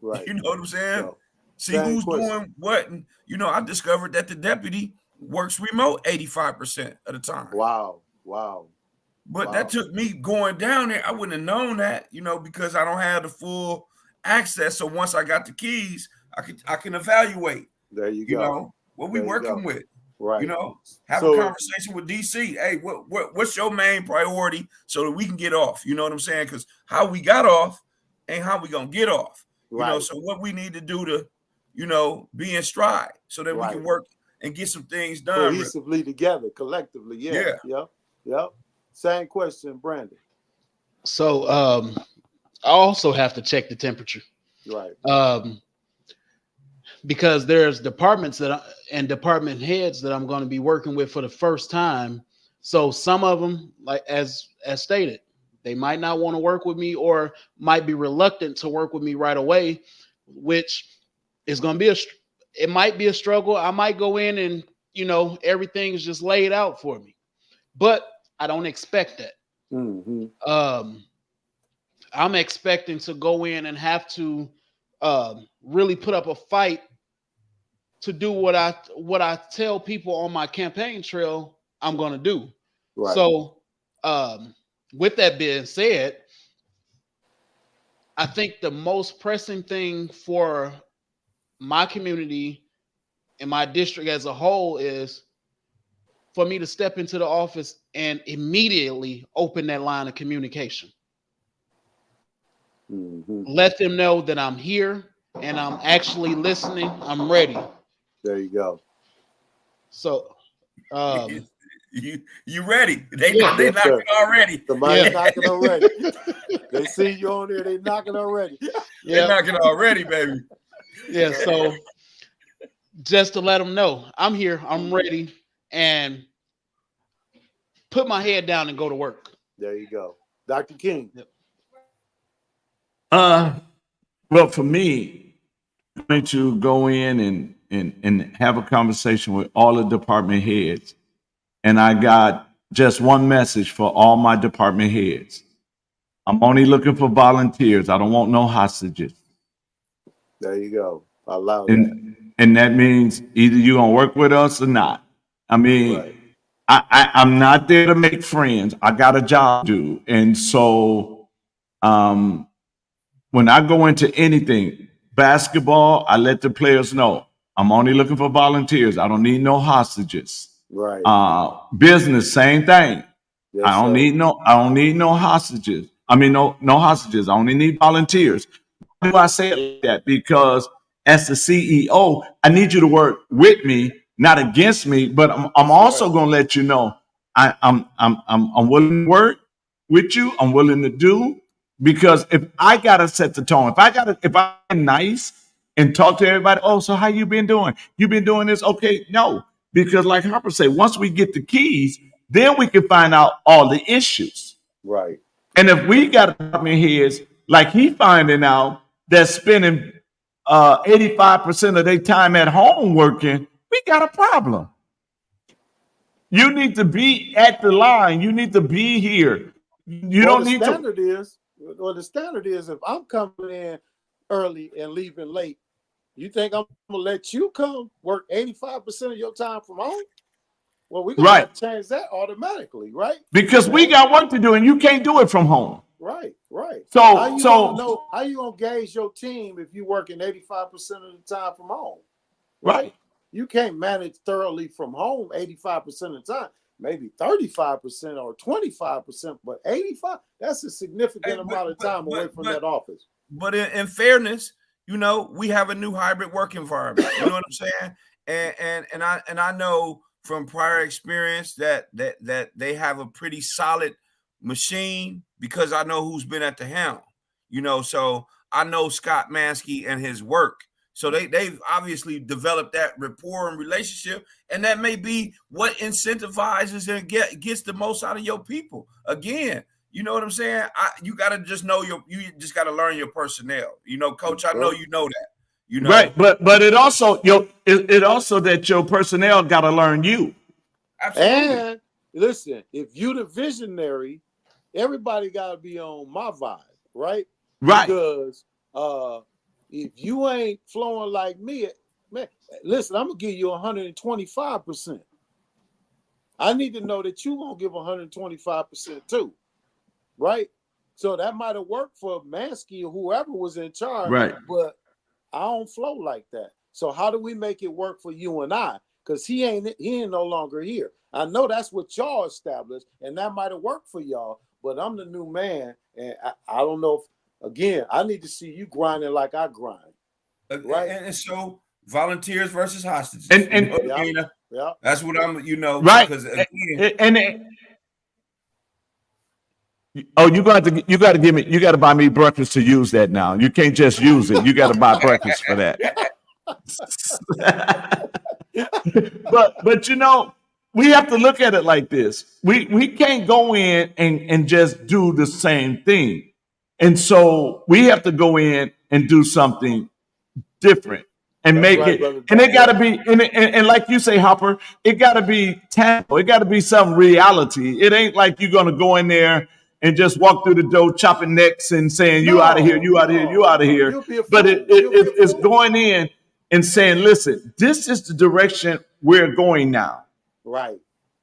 Right. You know what I'm saying? So, See same who's question. doing what. And I discovered that the deputy works remote 85% of the time. Wow. Wow. But Wow. that took me going down there. I wouldn't have known that, because I don't have the full access. So once I got the keys, I can evaluate, There you go. what we There you working go. with. Right. Have So a conversation with DC. Hey, what's your main priority so that we can get off? You know what I'm saying? Because how we got off ain't how we gonna get off. Right. So what we need to do to, be in stride so that we can Right. work and get some things done. Cohesively together, collectively. Yeah. Yep. Same question, Brandon. So I also have to check the temperature. Right. Because there's departments and department heads that I'm going to be working with for the first time. So some of them, like as stated, they might not want to work with me or might be reluctant to work with me right away, which is going to be it might be a struggle. I might go in and, everything's just laid out for me, but I don't expect that. Mm-hmm. I'm expecting to go in and have to really put up a fight to do what I tell people on my campaign trail I'm going to do. Right. So with that being said, I think the most pressing thing for my community in my district as a whole is for me to step into the office and immediately open that line of communication. Mm-hmm. Let them know that I'm here and I'm actually listening. I'm ready. There you go. So, you ready? They Yeah. they Yes, knocking sir. already. Somebody's Yeah. knocking already. They see you on there, they knocking already. They yeah, knocking already, baby. yeah. So just to let them know I'm here, I'm ready, and put my head down and go to work. There you go. Dr. King. Well, for me, I'm going to go in and have a conversation with all the department heads. And I got just one message for all my department heads. I'm only looking for volunteers. I don't want no hostages. There you go. I allow that. And that means either you're gonna work with us or not. I mean, Right. I'm not there to make friends. I got a job to do. And so when I go into anything, basketball, I let the players know I'm only looking for volunteers. I don't need no hostages. Right. Business, same thing. Yes, I don't need no hostages. I mean, no hostages. I only need volunteers. Why do I say it like that? Because as the CEO, I need you to work with me, not against me. But I'm also going to let you know I'm willing to work with you. I'm willing to do, because if I gotta set the tone, if I'm nice and talk to everybody, oh, so how you been doing? You been doing this? Okay, no, because like Harper said, once we get the keys, then we can find out all the issues. Right. And if we got department heads like he finding out that spending 85% of their time at home working, we got a problem. You need to be at the line. You need to be here. You don't need to. The standard is if I'm coming in early and leaving late, you think I'm gonna let you come work 85% of your time from home? Well, we're gonna have to change that automatically, right? Because we got work to do and you can't do it from home. Right. So how you gonna gauge your team if you're working 85% of the time from home? Right? You can't manage thoroughly from home 85% of the time. Maybe 35% or 25%, but 85, that's a significant amount of time away from that office. But in fairness, we have a new hybrid work environment. You know what I'm saying? And I know from prior experience that they have a pretty solid machine, because I know who's been at the helm. So I know Scott Mansky and his work. So they've obviously developed that rapport and relationship, and that may be what incentivizes and gets the most out of your people. Again, you know what I'm saying? You got to just know you just got to learn your personnel. Coach, I know you know that. Right, but it also that your personnel got to learn you. Absolutely. And listen, if you the visionary, everybody got to be on my vibe, right? Right. Because if you ain't flowing like me, man, listen, I'm gonna give you 125%. I need to know that you gonna give 125% too, right? So that might have worked for Mansky or whoever was in charge, right? But I don't flow like that. So how do we make it work for you and I? Because he ain't no longer here. I know that's what y'all established, and that might have worked for y'all. But I'm the new man, and I don't know if. Again, I need to see you grinding like I grind, right? And so volunteers versus hostages. And that's what I'm, right? Because you got to give me, you got to buy me breakfast to use that now. You can't just use it. You got to buy breakfast for that. but we have to look at it like this. We can't go in and just do the same thing. And so we have to go in and do something different and make it. Brother. And it got to be, and like you say, Hopper, it got to be tangible. It got to be some reality. It ain't like you're going to go in there and just walk through the door chopping necks and saying, you out of here, you out of here, you out of here. But it's going in and saying, listen, this is the direction we're going now. Right.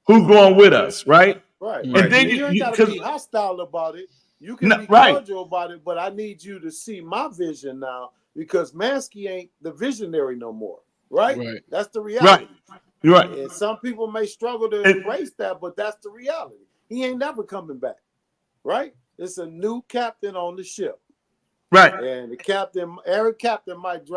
Who's going with us, right? Right. And then you ain't got to be hostile about it. You can be cordial about it, but I need you to see my vision now, because Mansky ain't the visionary no more. right? Right. That's the reality. Right. And some people may struggle to embrace that, but that's the reality. He ain't never coming back, right? It's a new captain on the ship. Right. And the captain, every captain might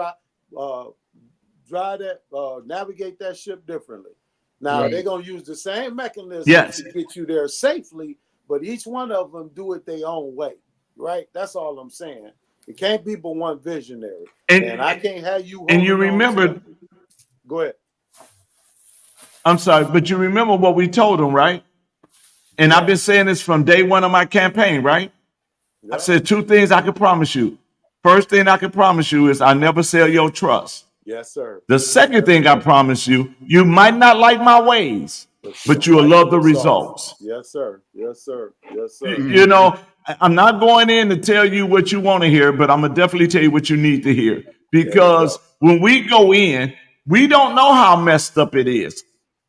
navigate that ship differently. Now, Right. they're going to use the same mechanism Yes. to get you there safely, but each one of them do it their own way, right? That's all I'm saying. It can't be but one visionary. And I can't have you And you holding on remember, to go ahead. I'm sorry, but you remember what we told them, right? And I've been saying this from day one of my campaign, right? I Yep. said 2 things I can promise you. First thing I can promise you is I never sell your trust. Yes, sir. The second thing I promise you, you might not like my ways, but you'll love the results. Yes, sir. Yes, sir. Yes, sir. You know, I'm not going in to tell you what you want to hear, but I'm going to definitely tell you what you need to hear. Because when we go in, we don't know how messed up it is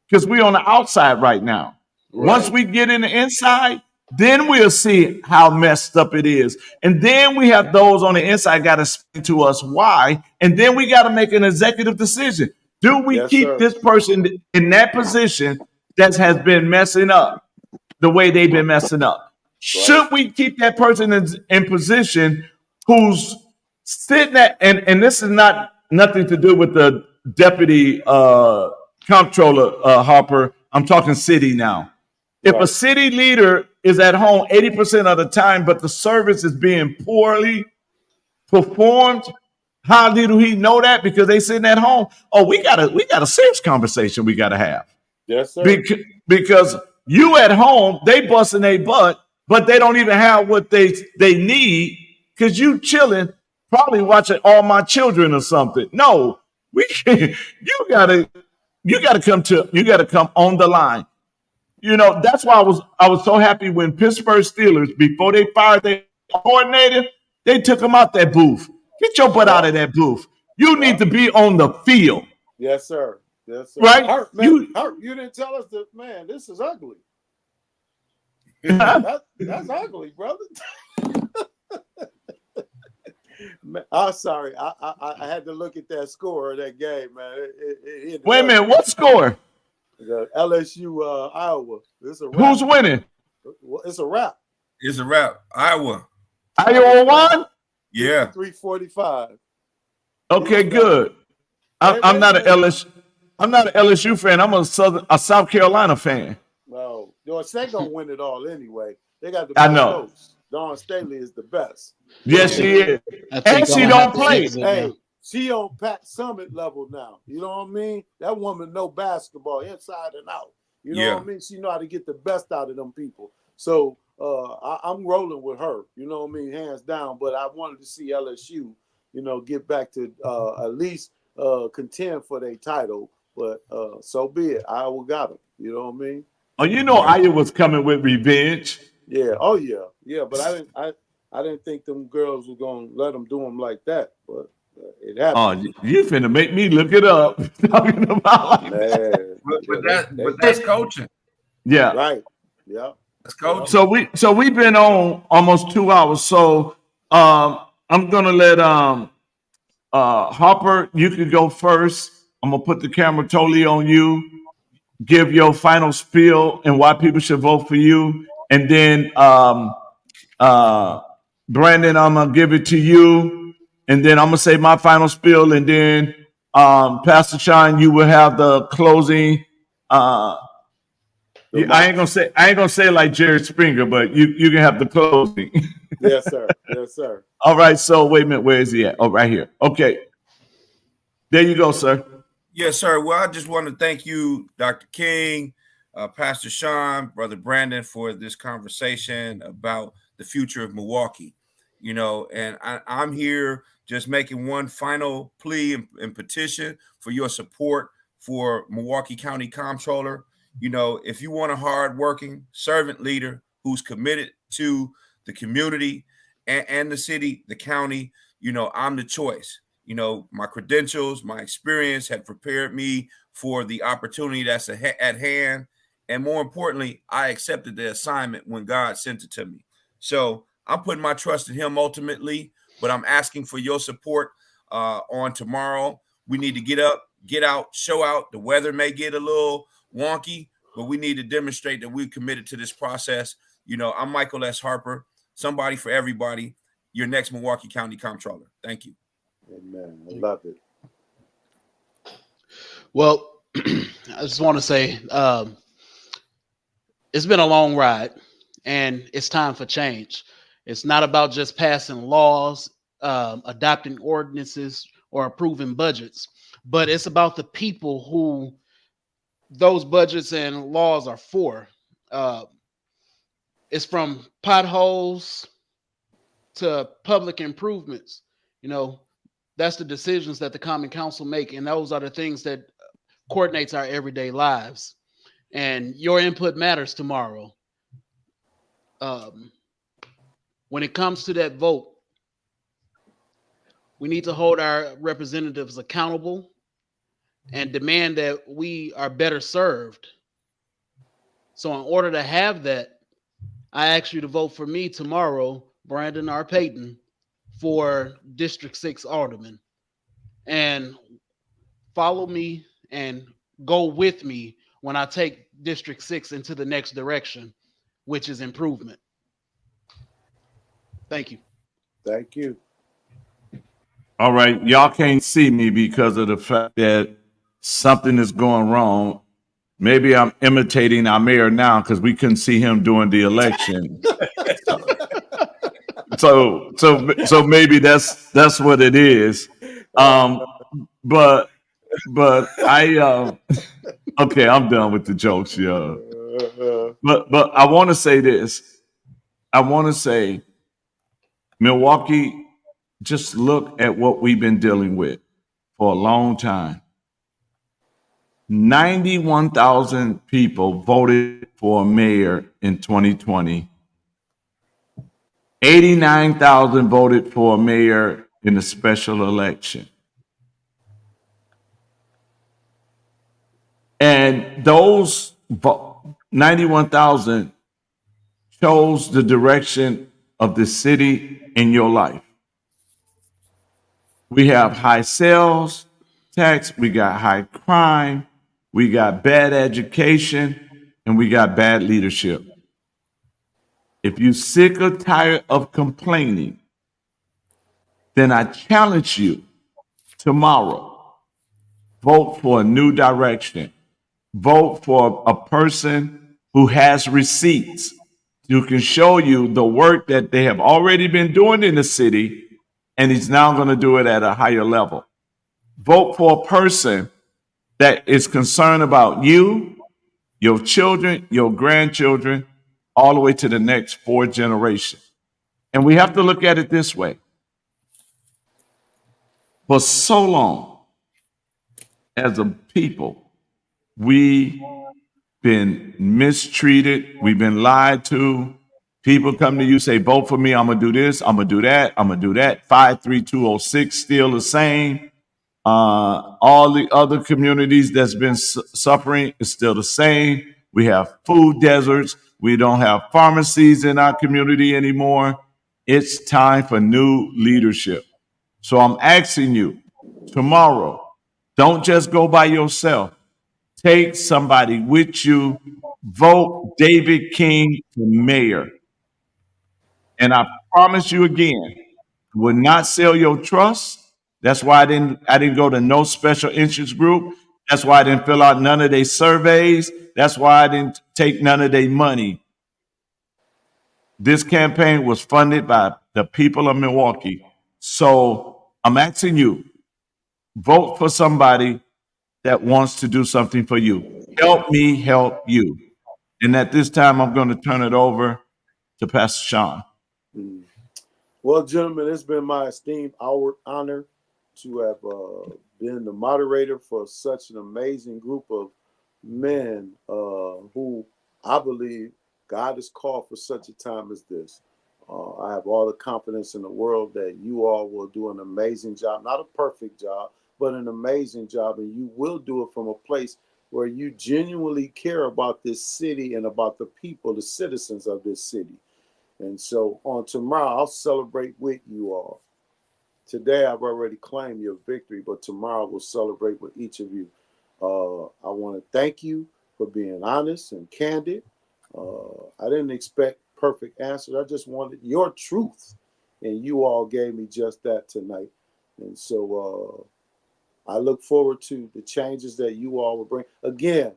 because we're on the outside right now. Right. Once we get in the inside, then we'll see how messed up it is. And then we have those on the inside got to explain to us why. And then we got to make an executive decision. Do we Yes, keep sir. this person in that position that has been messing up the way they've been messing up? Should we keep that person in position who's sitting at, and this is not nothing to do with the deputy comptroller, Harper. I'm talking city now. If a city leader is at home 80% of the time, but the service is being poorly performed, how did he know that? Because they sitting at home. Oh, we got a serious conversation we got to have. Yes, sir. Because you at home, they busting their butt, but they don't even have what they need because you chilling, probably watching All My Children or something. No, we can't. You gotta come on the line. You know, that's why I was so happy when Pittsburgh Steelers, before they fired their coordinator, they took him out that booth. Get your butt out of that booth. You need to be on the field. Yes, sir. Yes, sir. Right? Hurt, man. You didn't tell us that, man, this is ugly. That's ugly, brother. Man, I'm sorry. I had to look at that score of that game, man. Wait a minute. What score? The LSU Iowa. It's a wrap. Who's winning? It's a wrap. It's a wrap. Iowa. Iowa won? Yeah. 345. Okay, good. I'm not an LSU fan. I'm a South Carolina fan. No, they're gonna win it all anyway. They got the I best know. coach. Dawn Staley is the best. Yes, she is. And she I'm don't have to play. exit Hey, now. she on Pat Summit level now. You know what I mean? That woman know basketball inside and out. You know what I mean? She know how to get the best out of them people. So I'm rolling with her. You know what I mean? Hands down. But I wanted to see LSU, get back to at least contend for their title. But so be it. Iowa got them. You know what I mean? Oh, you know Iowa's coming with revenge. Yeah. Oh yeah. Yeah. But I didn't think them girls were gonna let them do them like that. But it happened. Oh, you finna make me look it up. Talking about like that. But that's coaching. Yeah. Right. Yeah. That's coaching. So we've been on almost 2 hours. So I'm gonna let Harper, you can go first. I'm gonna put the camera totally on you. Give your final spiel and why people should vote for you, and then Brandon, I'm gonna give it to you, and then I'm gonna say my final spiel, and then Pastor Sean, you will have the closing. I ain't gonna say it like Jerry Springer, but you can have the closing. Yes, sir. Yes, sir. All right. So wait a minute, where is he at? Oh, right here. Okay, there you go, sir. Yes, sir. Well, I just want to thank you, Dr. King, Pastor Sean, Brother Brandon, for this conversation about the future of Milwaukee. And I'm here just making one final plea and petition for your support for Milwaukee County Comptroller. If you want a hardworking servant leader who's committed to the community and the city, the county, I'm the choice. My credentials, my experience have prepared me for the opportunity that's at hand. And more importantly, I accepted the assignment when God sent it to me. So I'm putting my trust in him ultimately, but I'm asking for your support on tomorrow. We need to get up, get out, show out. The weather may get a little wonky, but we need to demonstrate that we're committed to this process. You know, I'm Michael S. Harper, somebody for everybody, your next Milwaukee County Comptroller. Thank you. Amen. I love it. Well, I just want to say it's been a long ride, and it's time for change. It's not about just passing laws, adopting ordinances, or approving budgets, but it's about the people who those budgets and laws are for. Uh, it's from potholes to public improvements. You know, that's the decisions that the Common Council make, and those are the things that coordinates our everyday lives. And your input matters tomorrow. Um, when it comes to that vote, we need to hold our representatives accountable and demand that we are better served. So, in order to have that, I ask you to vote for me tomorrow, Brandon R. Payton, for District 6 Alderman. And follow me and go with me when I take District 6 into the next direction, which is improvement. Thank you. Thank you. All right, y'all can't see me because of the fact that something is going wrong. Maybe I'm imitating our mayor now because we couldn't see him during the election. So maybe that's what it is. But I okay, I'm done with the jokes, yeah. But I want to say this. I want to say, Milwaukee, just look at what we've been dealing with for a long time. 91,000 people voted for a mayor in 2020. 89,000 voted for a mayor in the special election. And those 91,000 chose the direction of the city in your life. We have high sales tax, we got high crime, we got bad education, and we got bad leadership. If you're sick or tired of complaining, then I challenge you tomorrow, vote for a new direction. Vote for a person who has receipts, who can show you the work that they have already been doing in the city, and he's now going to do it at a higher level. Vote for a person that is concerned about you, your children, your grandchildren, all the way to the next 4 generations. And we have to look at it this way. For so long, as a people, we've been mistreated, we've been lied to. People come to you, say, vote for me, I'm gonna do this, I'm gonna do that, I'm gonna do that. 53206 still the same. All the other communities that's been suffering is still the same. We have food deserts. We don't have pharmacies in our community anymore. It's time for new leadership. So I'm asking you tomorrow, don't just go by yourself. Take somebody with you. Vote David King for mayor. And I promise you again, will not sell your trust. That's why I didn't go to no special interest group. That's why I didn't fill out none of their surveys. That's why I didn't take none of their money. This campaign was funded by the people of Milwaukee. So I'm asking you, vote for somebody that wants to do something for you. Help me help you. And at this time, I'm going to turn it over to Pastor Sean. Well, gentlemen, it's been my esteemed honor to have been the moderator for such an amazing group of men who I believe God has called for such a time as this. I have all the confidence in the world that you all will do an amazing job, not a perfect job, but an amazing job. And you will do it from a place where you genuinely care about this city and about the people, the citizens of this city. And so on tomorrow, I'll celebrate with you all. Today, I've already claimed your victory, but tomorrow we'll celebrate with each of you. I want to thank you for being honest and candid. I didn't expect perfect answers. I just wanted your truth, and you all gave me just that tonight. And so I look forward to the changes that you all will bring. Again,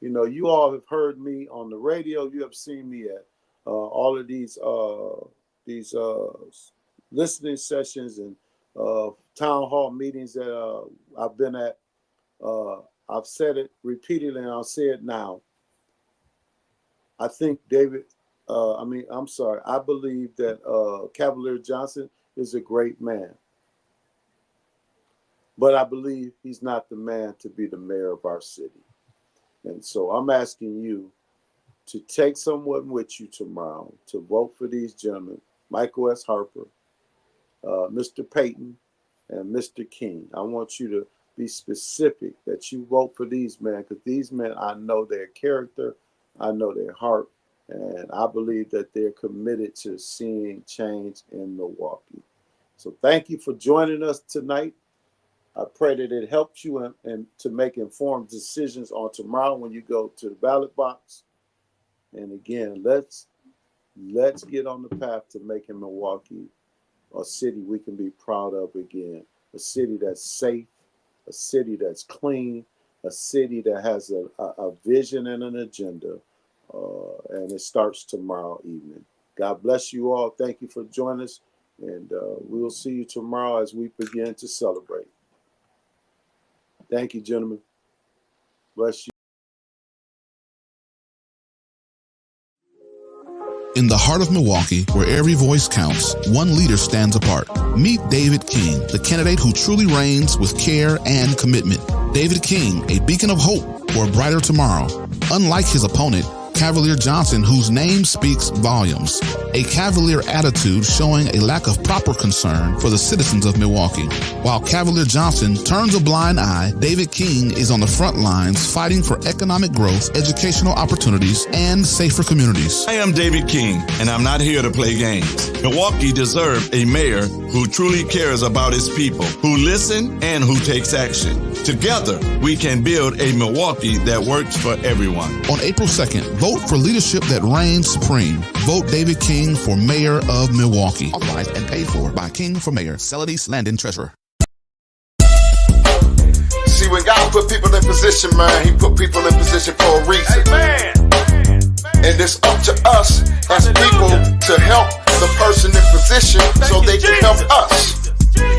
you know, you all have heard me on the radio. You have seen me at all of these listening sessions and town hall meetings that I've been at. I've said it repeatedly, and I'll say it now. I think I believe that Cavalier Johnson is a great man. But I believe he's not the man to be the mayor of our city. And so I'm asking you to take someone with you tomorrow to vote for these gentlemen, Michael S. Harper, Mr. Payton, and Mr. King. I want you to be specific that you vote for these men, because these men, I know their character, I know their heart, and I believe that they're committed to seeing change in Milwaukee. So thank you for joining us tonight. I pray that it helps you and to make informed decisions on tomorrow when you go to the ballot box. And again, let's get on the path to making Milwaukee a city we can be proud of again, a city that's safe, a city that's clean, a city that has a vision and an agenda. And it starts tomorrow evening. God bless you all. Thank you for joining us. And we will see you tomorrow as we begin to celebrate. Thank you, gentlemen. Bless you. In the heart of Milwaukee, where every voice counts, one leader stands apart. Meet David King, the candidate who truly reigns with care and commitment. David King, a beacon of hope for a brighter tomorrow. Unlike his opponent, Cavalier Johnson, whose name speaks volumes. A Cavalier attitude showing a lack of proper concern for the citizens of Milwaukee. While Cavalier Johnson turns a blind eye, David King is on the front lines fighting for economic growth, educational opportunities, and safer communities. I am David King, and I'm not here to play games. Milwaukee deserves a mayor who truly cares about his people, who listens and who takes action. Together, we can build a Milwaukee that works for everyone. On April 2nd, vote for leadership that reigns supreme. Vote David King for Mayor of Milwaukee. Authorized and paid for by King for Mayor, Celadis Landon Treasurer. See, when God put people in position, man, he put people in position for a reason. Amen. And it's up to us as people to help the person in position so they can help us.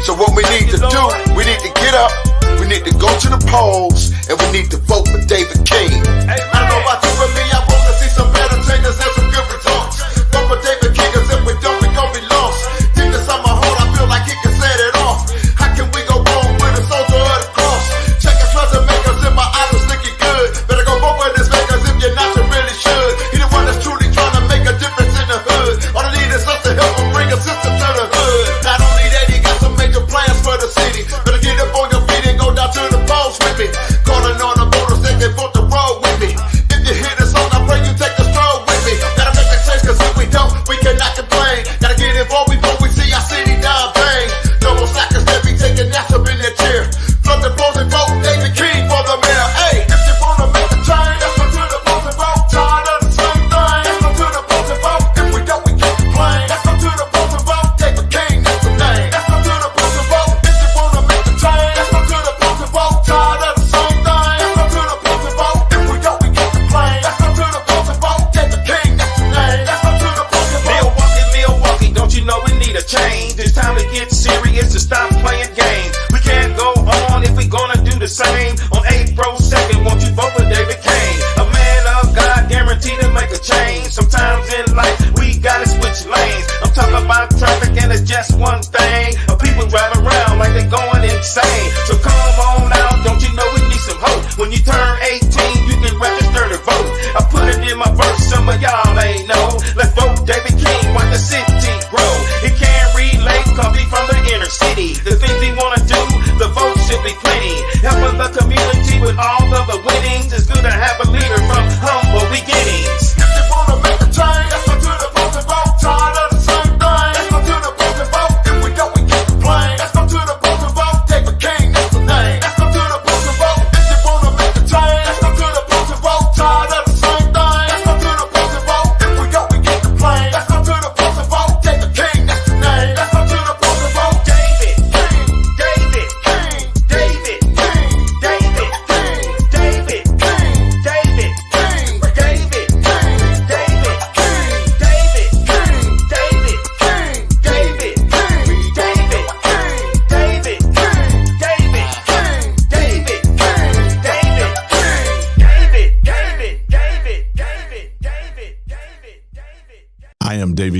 So what we need to do, we need to get up, we need to go to the polls, and we need to vote for David King. I don't know about you, but me, I want to see some better changes and some good results. Vote for David King, cause if we don't, we gon' be lost. Deep inside my heart, I feel like he can set it off. How can we go wrong with a soldier of the cross? Check his trust and make us in my eyes was looking good. Better go vote for this man, cause if you're not, you really should. He the one that's truly trying to make a difference in the hood. All I need is us to help him bring a system to the hood. Not only that, he got some major plans for the city. Better get up on your feet and go down to the polls with me. Calling on the voters, they can vote the road with me. If you hear this song, I pray you take the stroll with me. Gotta make a change, cause if we don't, we cannot complain. Gotta get involved before we see our city die vain. No more slackers that be taking naps up in their chair. Flood the polls and vote David King for the mayor. Hey, if you wanna make a change, let's go to the polls and vote. Tired of the same thing. Let's go to the polls and vote. If we don't, we can't complain. Let's go to the polls and vote. David King, that's the name. Let's go to the polls and vote. If you wanna make a change, let's go to the polls and vote. Tired of the same thing. Let's go to the polls and vote. If we don't, we can't complain. Let's go to the polls and vote. David King, that's the name. Let's go to the polls and vote. Milwaukee, don't you know we need a change? It's time to get serious and stop playing games. We can't go on if we gonna do the same. On April 2nd, won't you vote for David King? A man of God, guaranteed to make a change. Sometimes in life, we gotta switch lanes. I'm talking about traffic and it's just one thing. People drive around like they're going insane. So come on out, don't you know we need some hope? When you turn 18, you can register to vote. I put it in my verse, some of y'all ain't know. Let's vote David King, watch the city grow. He can't relate, cause he from the inner city. The things he wanna do, the vote should be plenty. Helping the community with all of the winnings. It's good to have a leader from humble beginnings. If you wanna make a change, let's go to the polls and vote. Tired of the same thing. Let's go to the polls and vote. If we don't, we can't complain.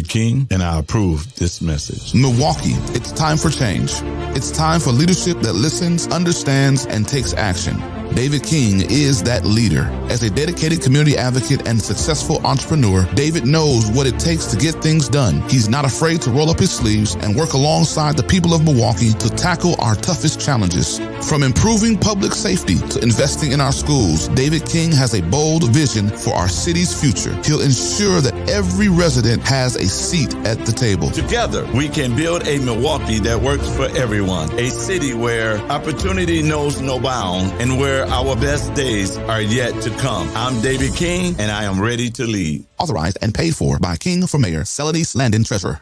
David King, and I approve this message. Milwaukee, it's time for change. It's time for leadership that listens, understands, and takes action. David King is that leader. As a dedicated community advocate and successful entrepreneur, David knows what it takes to get things done. He's not afraid to roll up his sleeves and work alongside the people of Milwaukee to tackle our toughest challenges. From improving public safety to investing in our schools, David King has a bold vision for our city's future. He'll ensure that every resident has a seat at the table. Together, we can build a Milwaukee that works for everyone, a city where opportunity knows no bound and where our best days are yet to come. I'm David King, and I am ready to lead. Authorized and paid for by King for Mayor, Celanese Landon, Treasurer.